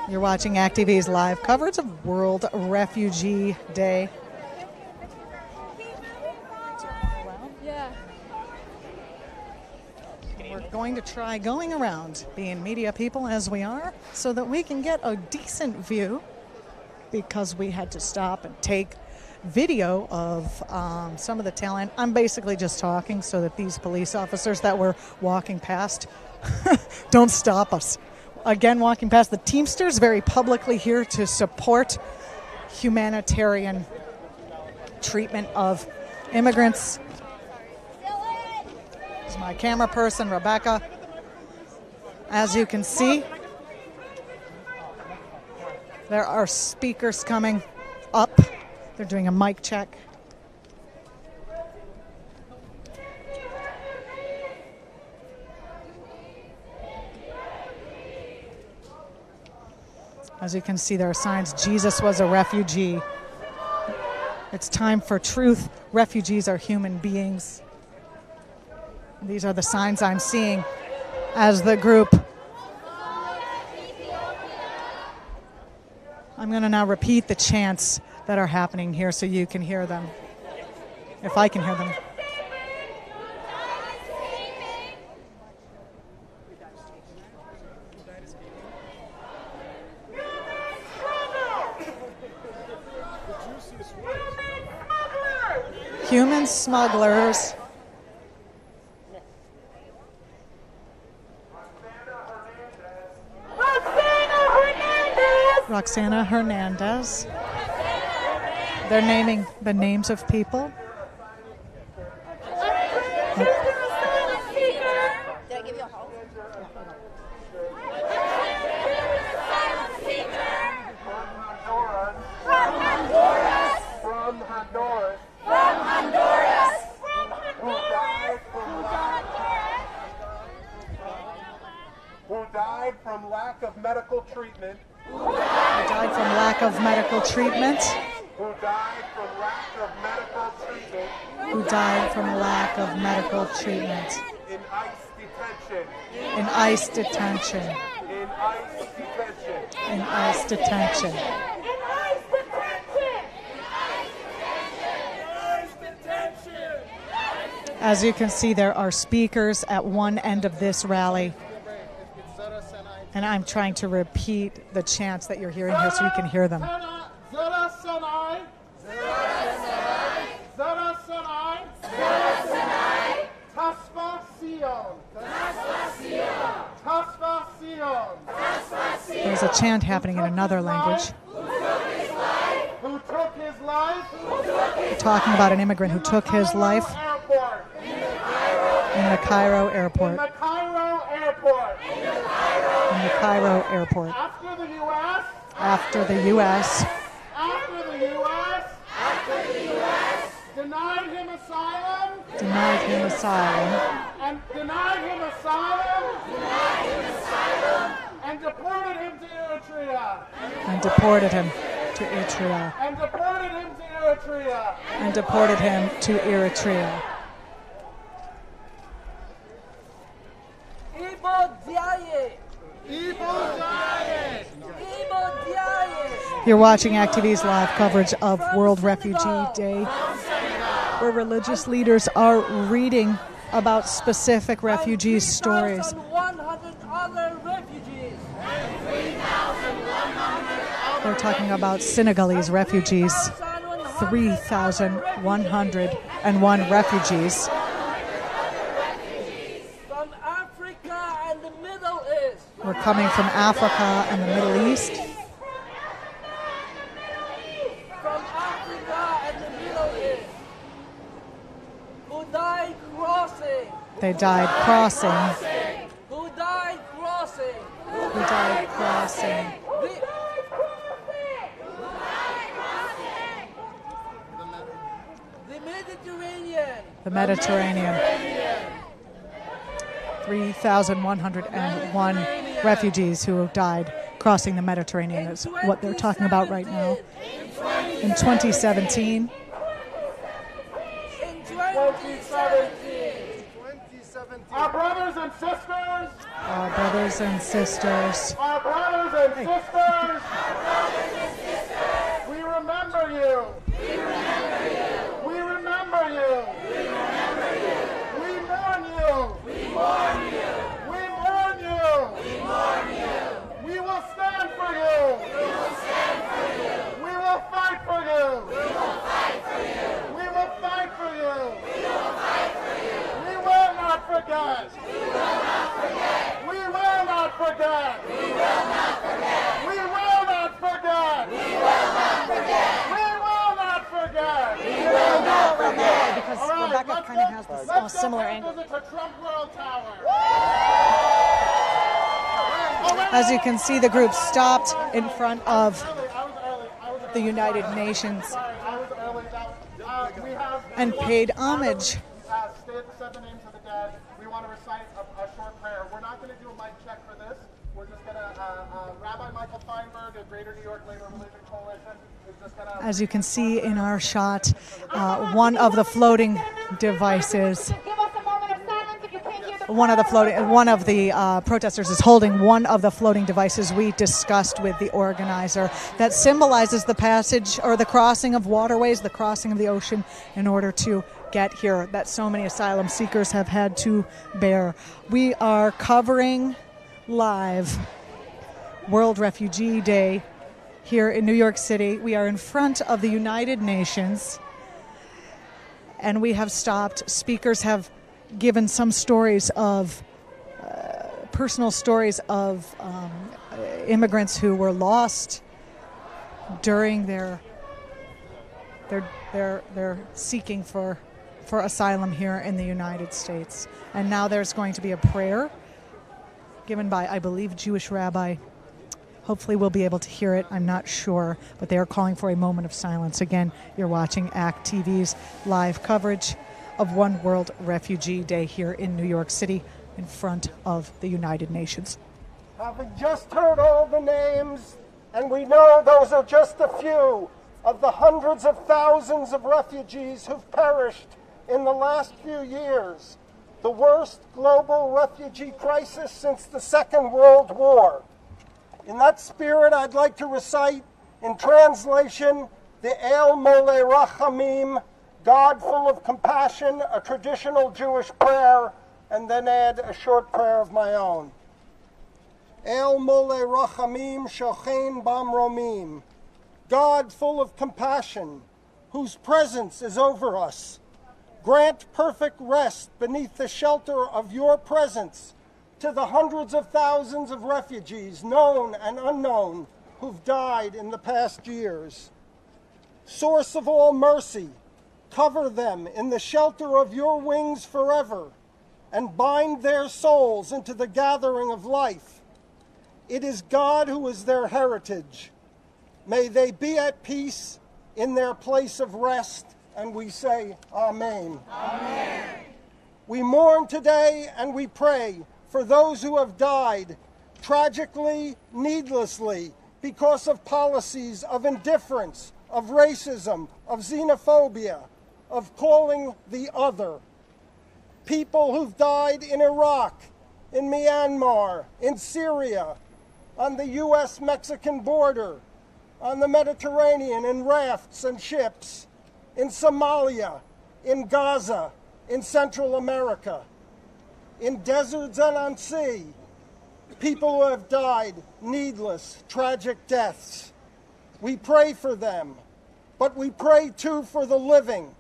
You're watching Act TV's live coverage of World Refugee Day. We're going to try going around, being media people as we are, so that we can get a decent view, because we had to stop and take video of some of the talent. I'm basically just talking so that these police officers that were walking past don't stop us. Again, walking past the Teamsters, very publicly here to support humanitarian treatment of immigrants. This is my camera person, Rebecca. As you can see, there are speakers coming up. They're doing a mic check. As you can see, there are signs, Jesus was a refugee. It's time for truth. Refugees are human beings. These are the signs I'm seeing as the group. I'm going to now repeat the chants that are happening here so you can hear them, if I can hear them. Human smugglers. Roxana Hernandez. They're naming the names of people. Who died from lack of medical treatment. Who died from lack of medical treatment. Who died from lack of medical treatment. Who died from lack of medical treatment. In ICE detention. In ICE detention. In ICE detention. In ICE detention. As you can see, there are speakers at one end of this rally. And I'm trying to repeat the chants that you're hearing here so you can hear them. There's a chant happening in another language. Who took his life? We're talking about an immigrant who took his life in the Cairo airport. In the Cairo airport. In the Cairo airport. After the U.S. After the U.S. After the U.S. Denied him asylum. And denied him asylum. And deported him to Eritrea. And deported him to Eritrea. And deported him to Eritrea. And deported him to Eritrea. You're watching Act TV's live coverage of World Refugee Day, where religious leaders are reading about specific refugee stories. 100 other refugees. They're talking about Senegalese refugees, 3,101 refugees. From Africa and the Middle East. We're coming from Africa and the Middle East. From Africa and the Middle East. Who died crossing. They died crossing. Who died crossing. Who died crossing. The Mediterranean. The Mediterranean. 3,101 refugees who died crossing the Mediterranean is what they're talking about right now. In 2017. Our brothers and sisters. Our brothers and sisters. Our brothers and sisters. We remember you. We remember you. We remember you. We remember you. We mourn you. We mourn you. We mourn you. We mourn you. We will stand for you. We will stand for you. We will fight for you. We will fight for you. We will fight for you. We will fight for you. We will not forget. We will not forget. We will not forget. We will not forget. We will not forget. We will not forget. We will not forget. We will not forget. Because Rebecca kind of has this similar angle. As you can see, the group stopped in front of the United Nations and paid homage. Said the names of the dead. We want to recite a short prayer. We're not going to do a mic check for this. We're just going to, Rabbi Michael Feinberg of Greater New York Labor Religion Coalition is just going to... As you can see in our shot, one of the floating devices, one of the protesters is holding one of the floating devices we discussed with the organizer that symbolizes the passage or the crossing of waterways, the crossing of the ocean in order to get here, that so many asylum seekers have had to bear. We are covering live World Refugee Day here in New York City. We are in front of the United Nations, and we have stopped. Speakers have given some stories of personal stories of immigrants who were lost during their seeking for asylum here in the United States. And now there's going to be a prayer given by, I believe, Jewish rabbi. Hopefully we'll be able to hear it. I'm not sure, but they are calling for a moment of silence. Again, you're watching ACT TV's live coverage of One World Refugee Day here in New York City in front of the United Nations. Having just heard all the names, and we know those are just a few of the hundreds of thousands of refugees who've perished in the last few years, the worst global refugee crisis since the Second World War. In that spirit, I'd like to recite in translation the El Mole Rachamim, God full of compassion, a traditional Jewish prayer, and then add a short prayer of my own. El Mole Rachamim Shochein Bamromim, God full of compassion, whose presence is over us. Grant perfect rest beneath the shelter of your presence to the hundreds of thousands of refugees, known and unknown, who've died in the past years. Source of all mercy, cover them in the shelter of your wings forever and bind their souls into the gathering of life. It is God who is their heritage. May they be at peace in their place of rest and we say, Amen. Amen. We mourn today and we pray for those who have died tragically, needlessly, because of policies of indifference, of racism, of xenophobia, of calling the other. People who've died in Iraq, in Myanmar, in Syria, on the U.S.-Mexican border, on the Mediterranean in rafts and ships, in Somalia, in Gaza, in Central America, in deserts and on sea, people who have died needless, tragic deaths. We pray for them, but we pray too for the living,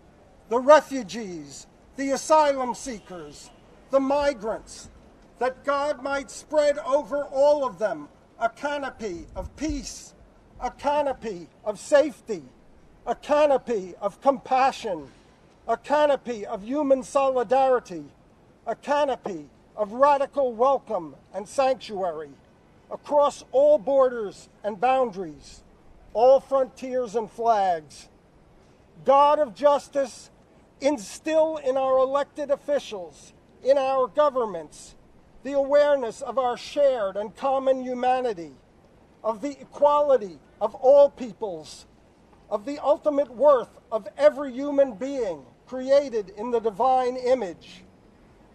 the refugees, the asylum seekers, the migrants, that God might spread over all of them a canopy of peace, a canopy of safety, a canopy of compassion, a canopy of human solidarity, a canopy of radical welcome and sanctuary across all borders and boundaries, all frontiers and flags. God of justice, instill in our elected officials, in our governments, the awareness of our shared and common humanity, of the equality of all peoples, of the ultimate worth of every human being created in the divine image.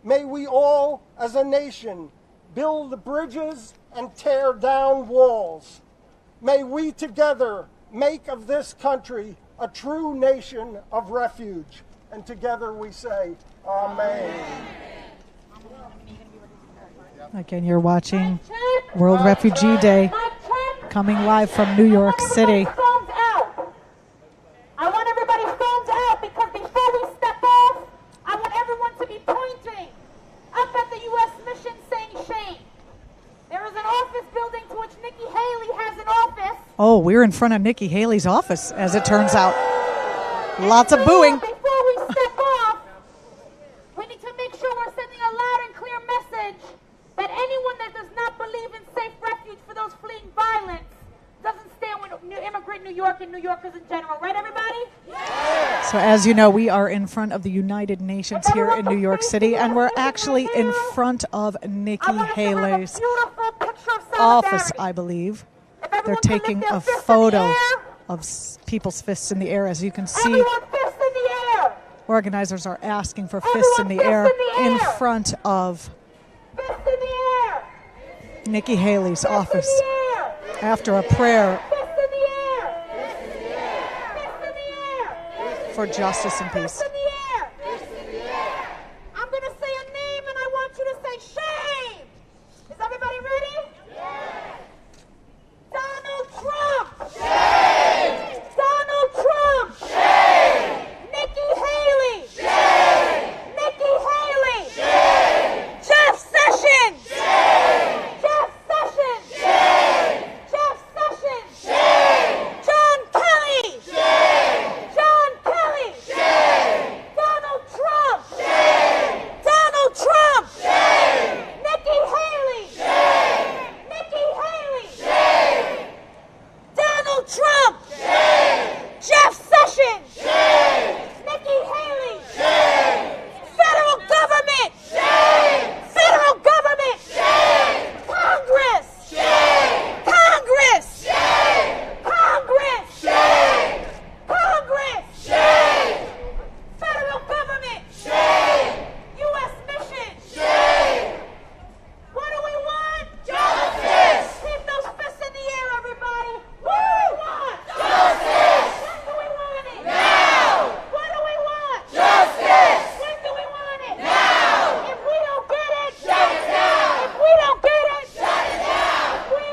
May we all, as a nation, build bridges and tear down walls. May we together make of this country a true nation of refuge. And together we say, Amen. Again, you're watching World Refugee Day, coming live from New York City. I want everybody's phones out because before we step off, I want everyone to be pointing up at the U.S. mission saying shame. There is an office building to which Nikki Haley has an office. Oh, we're in front of Nikki Haley's office, as it turns out. Lots of booing. Before we step off, we need to make sure we're sending a loud and clear message that anyone that does not believe in safe refuge for those fleeing violence doesn't stand with immigrant New York and New Yorkers in general. Right, everybody? Yeah. So as you know, we are in front of the United Nations here in New York City, and we're actually in front of Nikki Haley's office, I believe. They're taking a photo of people's fists in the air. As you can see, organizers are asking for fists in the air in front of Nikki Haley's office after a prayer for justice and peace. I'm going to say a name and I want you to say shame. Is everybody ready? Donald Trump. Shame. Donald Trump. Shame. Nikki Haley. Shame. Nikki Haley. Shame. Jeff Sessions. Shame. Jeff Sessions. Shame. Jeff Sessions. Shame. John Kelly. Shame. John Kelly. Shame. Donald Trump. Shame. Donald Trump. Shame. Nikki Haley. Shame. Nikki Haley. Shame. Donald Trump. Shame. Jeff Sessions. Shame. Nikki Haley. Shame. Federal government. Shame. Federal government. Shame. Congress. Shame. Congress. Shame. Congress. Shame. Congress. Shame. Federal government. Shame. U.S. mission. Shame. What do we want? Justice. Keep those fists in the air, everybody. What do we want? Justice. When do we want it? Now. What do we want? Justice. When do we want it? Now. If we don't get it, shut it down. If we don't get it, shut it down. If we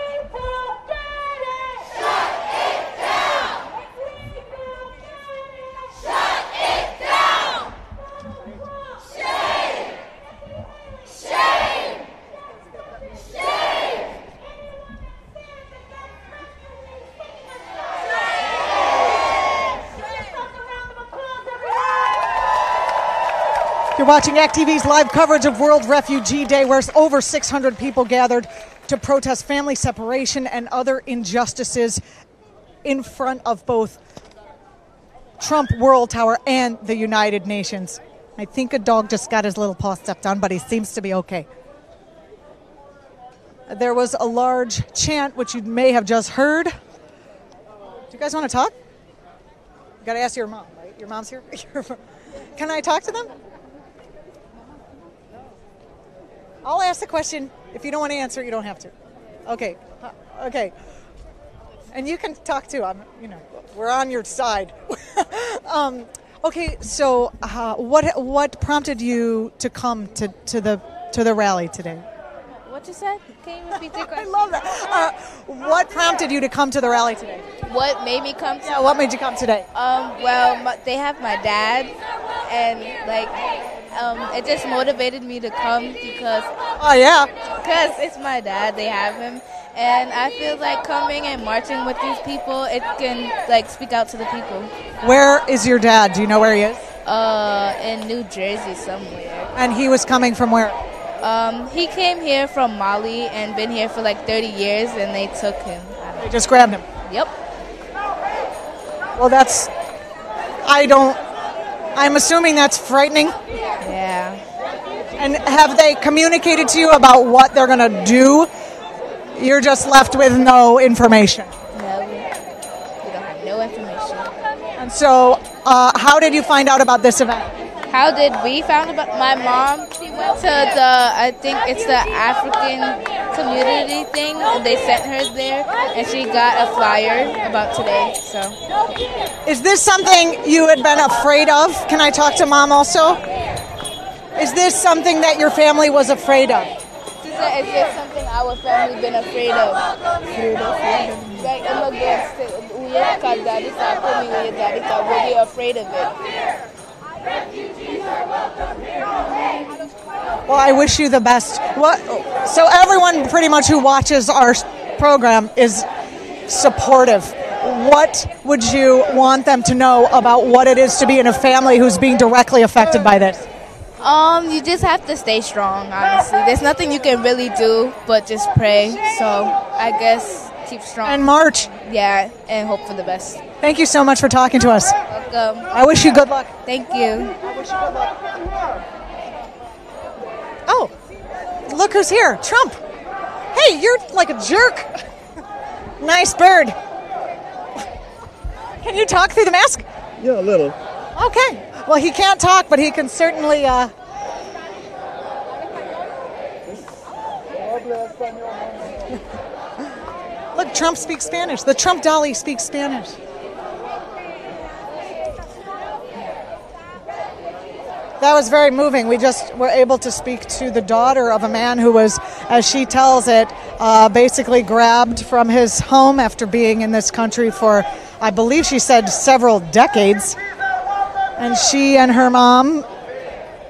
don't get it, shut it down. If we don't get it, shut it down. Shame. Shame. Shame. You're watching Act TV's live coverage of World Refugee Day, where over 600 people gathered to protest family separation and other injustices in front of both Trump World Tower and the United Nations. I think a dog just got his little paw stepped on, but he seems to be okay. There was a large chant, which you may have just heard. Do you guys want to talk? You got to ask your mom, right? Your mom's here? Can I talk to them? I'll ask the question. If you don't want to answer, you don't have to. Okay. Okay. And you can talk too. We're on your side. Okay. So, what prompted you to come to the rally today? What you said? Can you repeat your question? I love that. What prompted you to come to the rally today? What made me come? Yeah. What made you come today? They have my dad, and it just motivated me to come because. Oh yeah. Because it's my dad. They have him. And I feel like coming and marching with these people, it can speak out to the people. Where is your dad? Do you know where he is? In New Jersey somewhere. And he was coming from where? He came here from Mali and been here for 30 years, and they took him. They just grabbed him? Yep. Well, I'm assuming that's frightening. Yeah. And have they communicated to you about what they're going to do? You're just left with no information. No, we don't have no information. And so, how did you find out about this event? How did we find about my mom? She went to I think it's the African community thing. They sent her there, and she got a flyer about today. So, is this something you had been afraid of? Can I talk to Mom also? Is this something that your family was afraid of? She said, is this something our family been afraid of? Like immigrants, we're afraid of it. Well, I wish you the best. So everyone pretty much who watches our program is supportive. What would you want them to know about what it is to be in a family who's being directly affected by this? You just have to stay strong, honestly. There's nothing you can really do but just pray. So I guess keep strong. And march. Yeah, and hope for the best. Thank you so much for talking to us. Welcome. I wish you good luck. Thank you. I wish you good luck. Oh, look who's here. Trump. Hey, you're like a jerk. Nice bird. Can you talk through the mask? Yeah, a little. Okay. Well, he can't talk, but he can certainly... Look, Trump speaks Spanish. The Trump dolly speaks Spanish. That was very moving. We just were able to speak to the daughter of a man who was, as she tells it, basically grabbed from his home after being in this country for, I believe she said, several decades. And she and her mom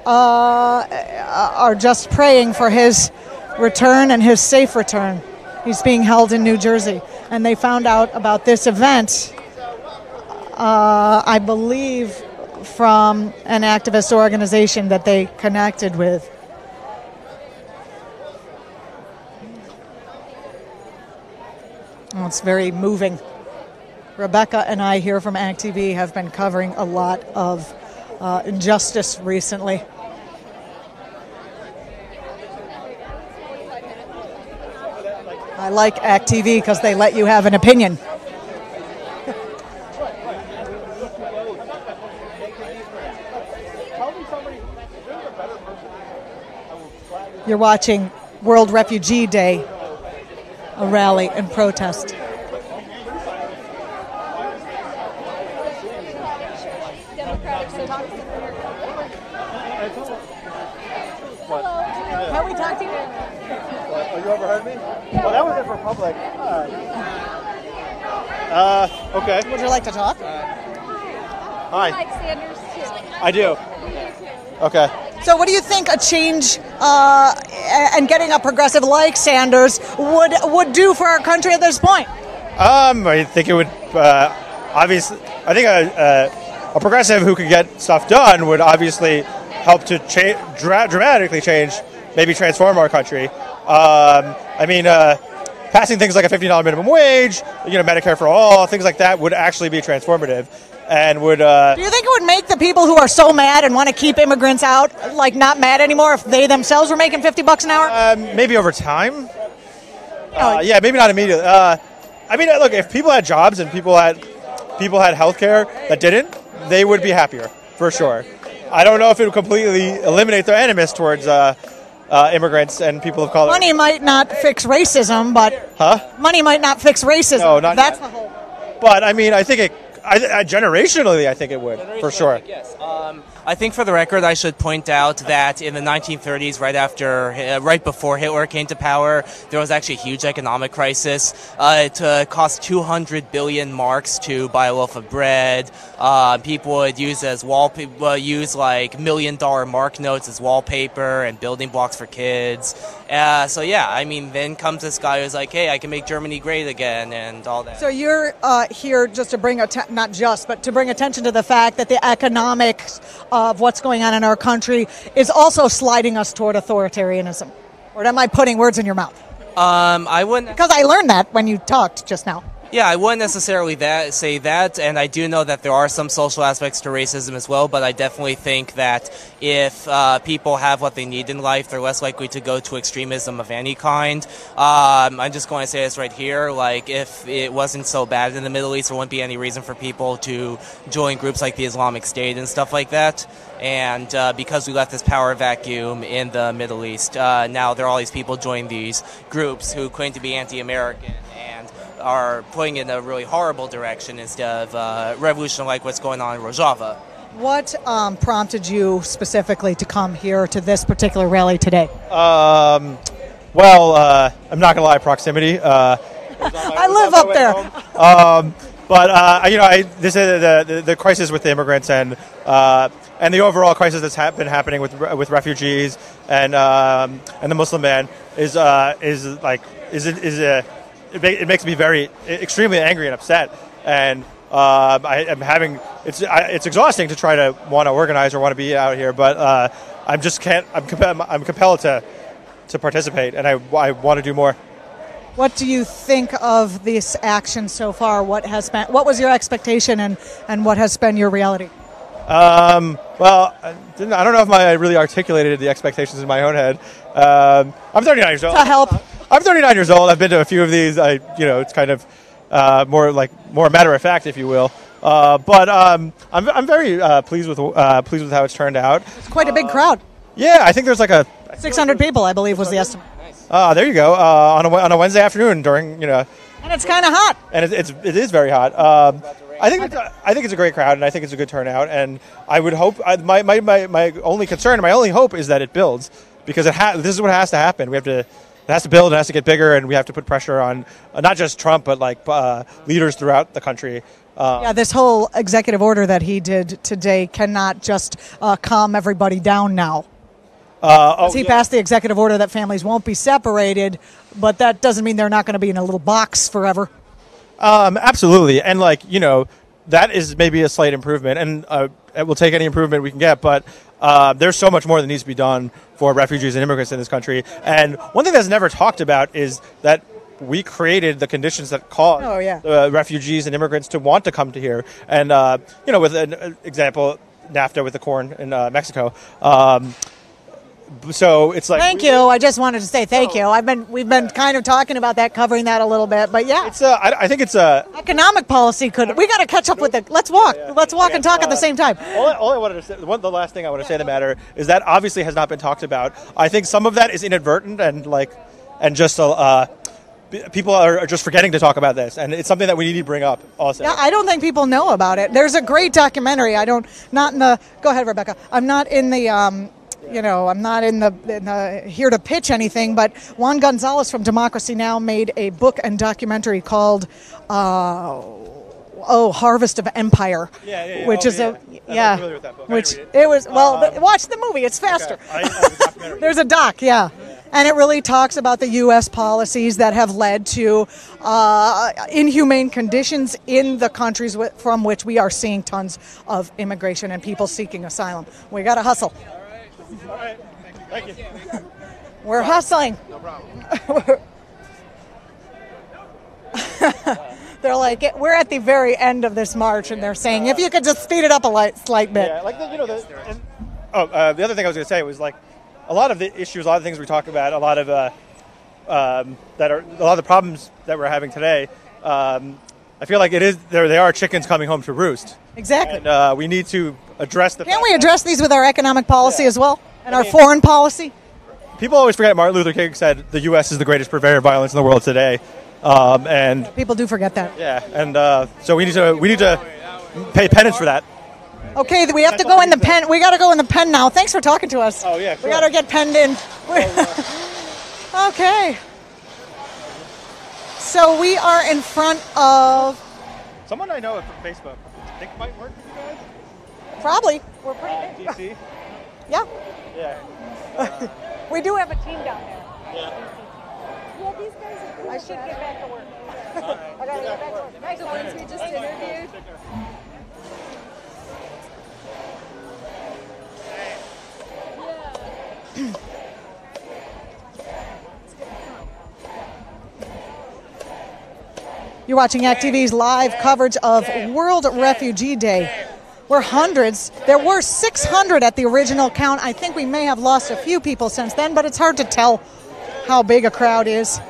are just praying for his return and his safe return. He's being held in New Jersey. And they found out about this event, I believe, from an activist organization that they connected with. Oh, it's very moving. Rebecca and I here from act.tv have been covering a lot of injustice recently. I like act.tv because they let you have an opinion. You're watching World Refugee Day, a rally and protest. Can we talk to you? Oh, you overheard me? Well, that was it for public. Okay. Would you like to talk? Hi. Like Sanders too. I do. Okay. So what do you think a change and getting a progressive like Sanders would do for our country at this point? I think it would obviously. I think a progressive who could get stuff done would obviously help to dramatically change, maybe transform our country. Passing things like a $50 minimum wage, Medicare for all, things like that would actually be transformative. and would. Do you think it would make the people who are so mad and want to keep immigrants out, like, not mad anymore if they themselves were making $50 an hour? Maybe over time. Yeah, maybe not immediately. I mean, look, if people had jobs and people had health care that didn't, they would be happier, for sure. I don't know if it would completely eliminate their animus towards immigrants and people of color. Money might not fix racism, but... Money might not fix racism. No, not That's yet. the whole... But, I mean, I think generationally, I think it would, for sure. Yes. I think for the record, I should point out that in the 1930s, right before Hitler came to power, there was actually a huge economic crisis. It cost 200 billion marks to buy a loaf of bread. People would use like $1 million mark notes as wallpaper and building blocks for kids. So yeah, I mean, then comes this guy who's like, hey, I can make Germany great again and all that. So you're here just to bring but to bring attention to the fact that the economics of what's going on in our country is also sliding us toward authoritarianism. Or am I putting words in your mouth? I wouldn't. Because I learned that when you talked just now. Yeah, I wouldn't necessarily say that, and I do know that there are some social aspects to racism as well, but I definitely think that if people have what they need in life, they're less likely to go to extremism of any kind. I'm just going to say this right here, like, if it wasn't so bad in the Middle East, there wouldn't be any reason for people to join groups like the Islamic State and stuff like that. And because we left this power vacuum in the Middle East, now there are all these people joining these groups who claim to be anti-American and are putting in a really horrible direction instead of revolution like what's going on in Rojava. What prompted you specifically to come here to this particular rally today? I'm not gonna lie, proximity. I live up there. This is the crisis with the immigrants and the overall crisis that's been happening with refugees and the Muslim ban it makes me extremely angry and upset, and it's exhausting to try to want to organize or want to be out here, but I'm compelled to participate, and I want to do more. What do you think of this action so far? What was your expectation, and what has been your reality? I don't know if I really articulated the expectations in my own head. I'm 39 years old. To help. I'm 39 years old. I've been to a few of these. It's kind of more matter of fact, if you will. But I'm very pleased with how it's turned out. It's quite a big crowd. Yeah, I think there's 600 people, I believe, was the estimate. There you go. On a Wednesday afternoon during And it's kind of hot. And it is very hot. I think it's a great crowd, and I think it's a good turnout. And I would hope my only concern, my only hope is that it builds, because this is what has to happen. It has to build, it has to get bigger, and we have to put pressure on not just Trump, but leaders throughout the country. This whole executive order that he did today cannot just calm everybody down now. He passed the executive order that families won't be separated, but that doesn't mean they're not going to be in a little box forever. Absolutely, and that is maybe a slight improvement, and we'll take any improvement we can get, but there's so much more that needs to be done for refugees and immigrants in this country. And one thing that's never talked about is that we created the conditions that caused refugees and immigrants to want to come to here. And, with an example, NAFTA with the corn in Mexico. So it's Thank you. I just wanted to say thank you. We've been kind of talking about that, covering that a little bit, but yeah. I think it's economic policy we got to catch up with it. Let's walk. Let's walk and talk at the same time. All I wanted to say, the last thing I want to say in the matter is that obviously has not been talked about. I think some of that is inadvertent and just people are just forgetting to talk about this, and it's something that we need to bring up also. Yeah, I don't think people know about it. There's a great documentary. Go ahead, Rebecca. I'm not in the I'm not in the here to pitch anything, but Juan Gonzalez from Democracy Now! Made a book and documentary called Harvest of Empire, which is I'm familiar with that book. Which it was watch the movie; it's faster. Okay. There's a doc, and it really talks about the U.S. policies that have led to inhumane conditions in the countries from which we are seeing tons of immigration and people seeking asylum. We got to hustle. All right. Thank you. We're hustling. No problem. They're like, we're at the very end of this march, and they're saying, if you could just speed it up a slight bit. Yeah, like the other thing I was going to say was like a lot of the issues, a lot of the things we talk about, a lot of the problems that we're having today. I feel like they are chickens coming home to roost. Exactly. And we need to address the. Can't we address these with our economic policy as well, and our foreign policy? People always forget Martin Luther King said the U.S. is the greatest purveyor of violence in the world today, and people do forget that. Yeah, and so we need to pay penance for that. Okay, we have to go in the pen. We got to go in the pen now. Thanks for talking to us. Oh yeah, sure. We got to get penned in. Okay. So we are in front of. Someone I know from Facebook. Think might work for you guys. Probably. We're pretty DC. Yeah. Yeah. We do have a team down there. Yeah. Yeah, these guys are cool. I should get back to work. I gotta get back to work. Nice. The ones we just interviewed. You're watching Act TV's live coverage of World Refugee Day. We're hundreds. There were 600 at the original count. I think we may have lost a few people since then, but it's hard to tell how big a crowd is.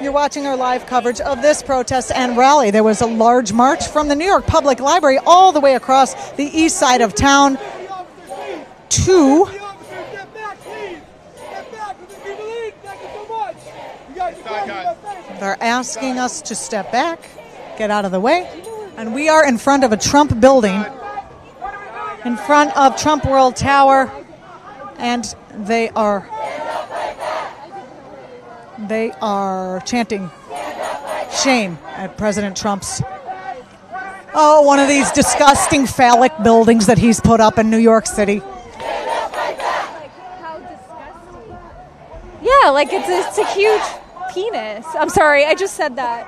You're watching our live coverage of this protest and rally. There was a large march from the New York Public Library all the way across the east side of town to they're asking us to step back, get out of the way, and we are in front of a Trump building, in front of Trump World Tower, and they are chanting shame at President Trump's one of these disgusting phallic buildings that he's put up in New York City. Yeah, like it's a huge penis. I'm sorry, I just said that.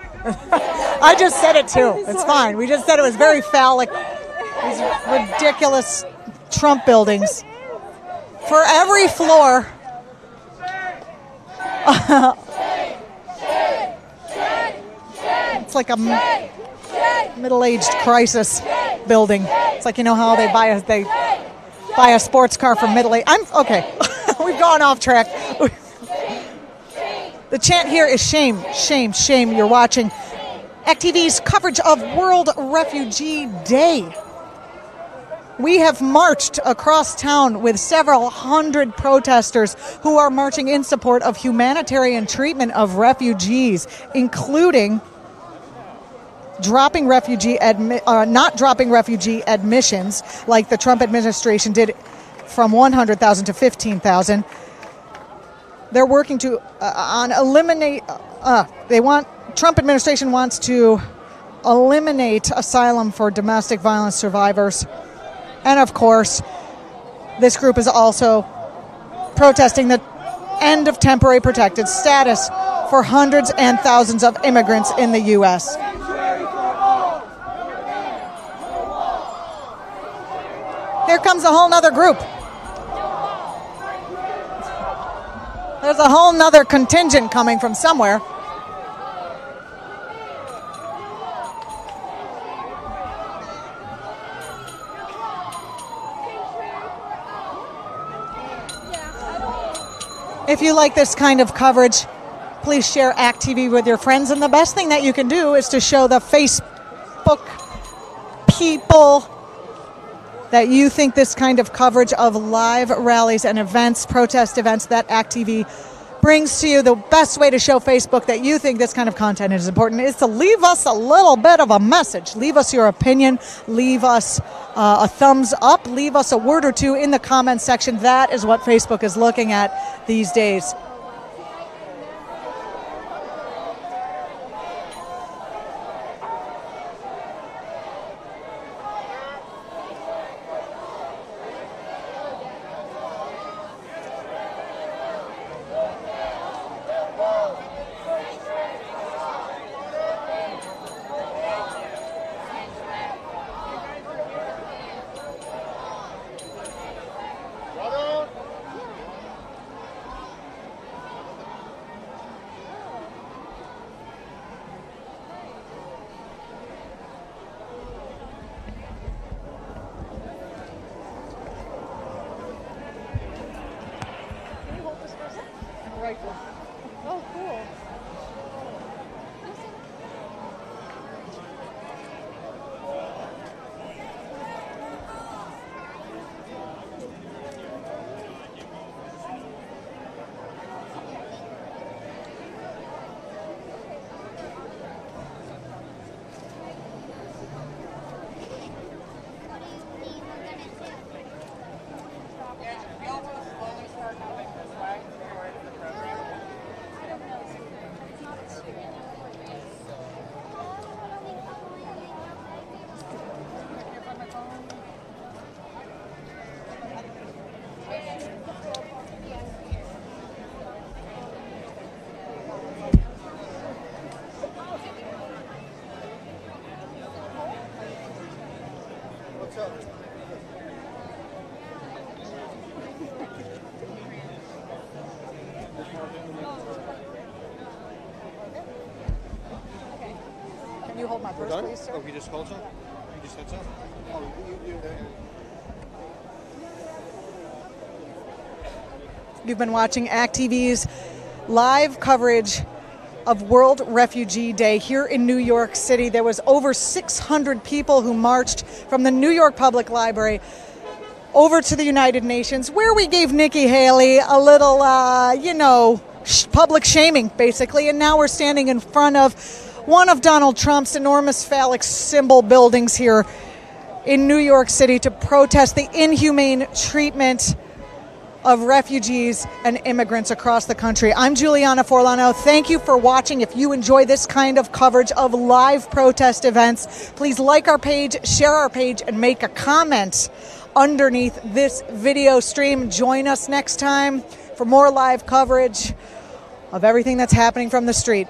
I just said it too. It's fine. We just said it was very phallic. These ridiculous Trump buildings. For every floor. It's like a middle-aged crisis building. It's like, you know how they buy a sports car for middle-aged. Okay. We've gone off track. The chant here is shame, shame, shame. You're watching Act TV's coverage of World Refugee Day. We have marched across town with several hundred protesters who are marching in support of humanitarian treatment of refugees, including not dropping refugee admissions like the Trump administration did from 100,000 to 15,000. They're working to eliminate. Trump administration wants to eliminate asylum for domestic violence survivors, and of course, this group is also protesting the end of temporary protected status for hundreds and thousands of immigrants in the U.S. Here comes a whole nother group. There's a whole nother contingent coming from somewhere. If you like this kind of coverage, please share Act TV with your friends. And the best thing that you can do is to show the Facebook people that you think this kind of coverage of live rallies and events, protest events that Act TV brings to you, the best way to show Facebook that you think this kind of content is important is to leave us a little bit of a message. Leave us your opinion. Leave us a thumbs up. Leave us a word or two in the comments section. That is what Facebook is looking at these days. Can you hold my purse, please, sir? Oh, you just hold some? You just had some? Oh, You've been watching ACT TV's live coverage of World Refugee Day here in New York City. There was over 600 people who marched from the New York Public Library over to the United Nations, where we gave Nikki Haley a little, public shaming, basically. And now we're standing in front of one of Donald Trump's enormous phallic symbol buildings here in New York City to protest the inhumane treatment of refugees and immigrants across the country. I'm Juliana Forlano. Thank you for watching. If you enjoy this kind of coverage of live protest events, please like our page, share our page, and make a comment underneath this video stream. Join us next time for more live coverage of everything that's happening from the street.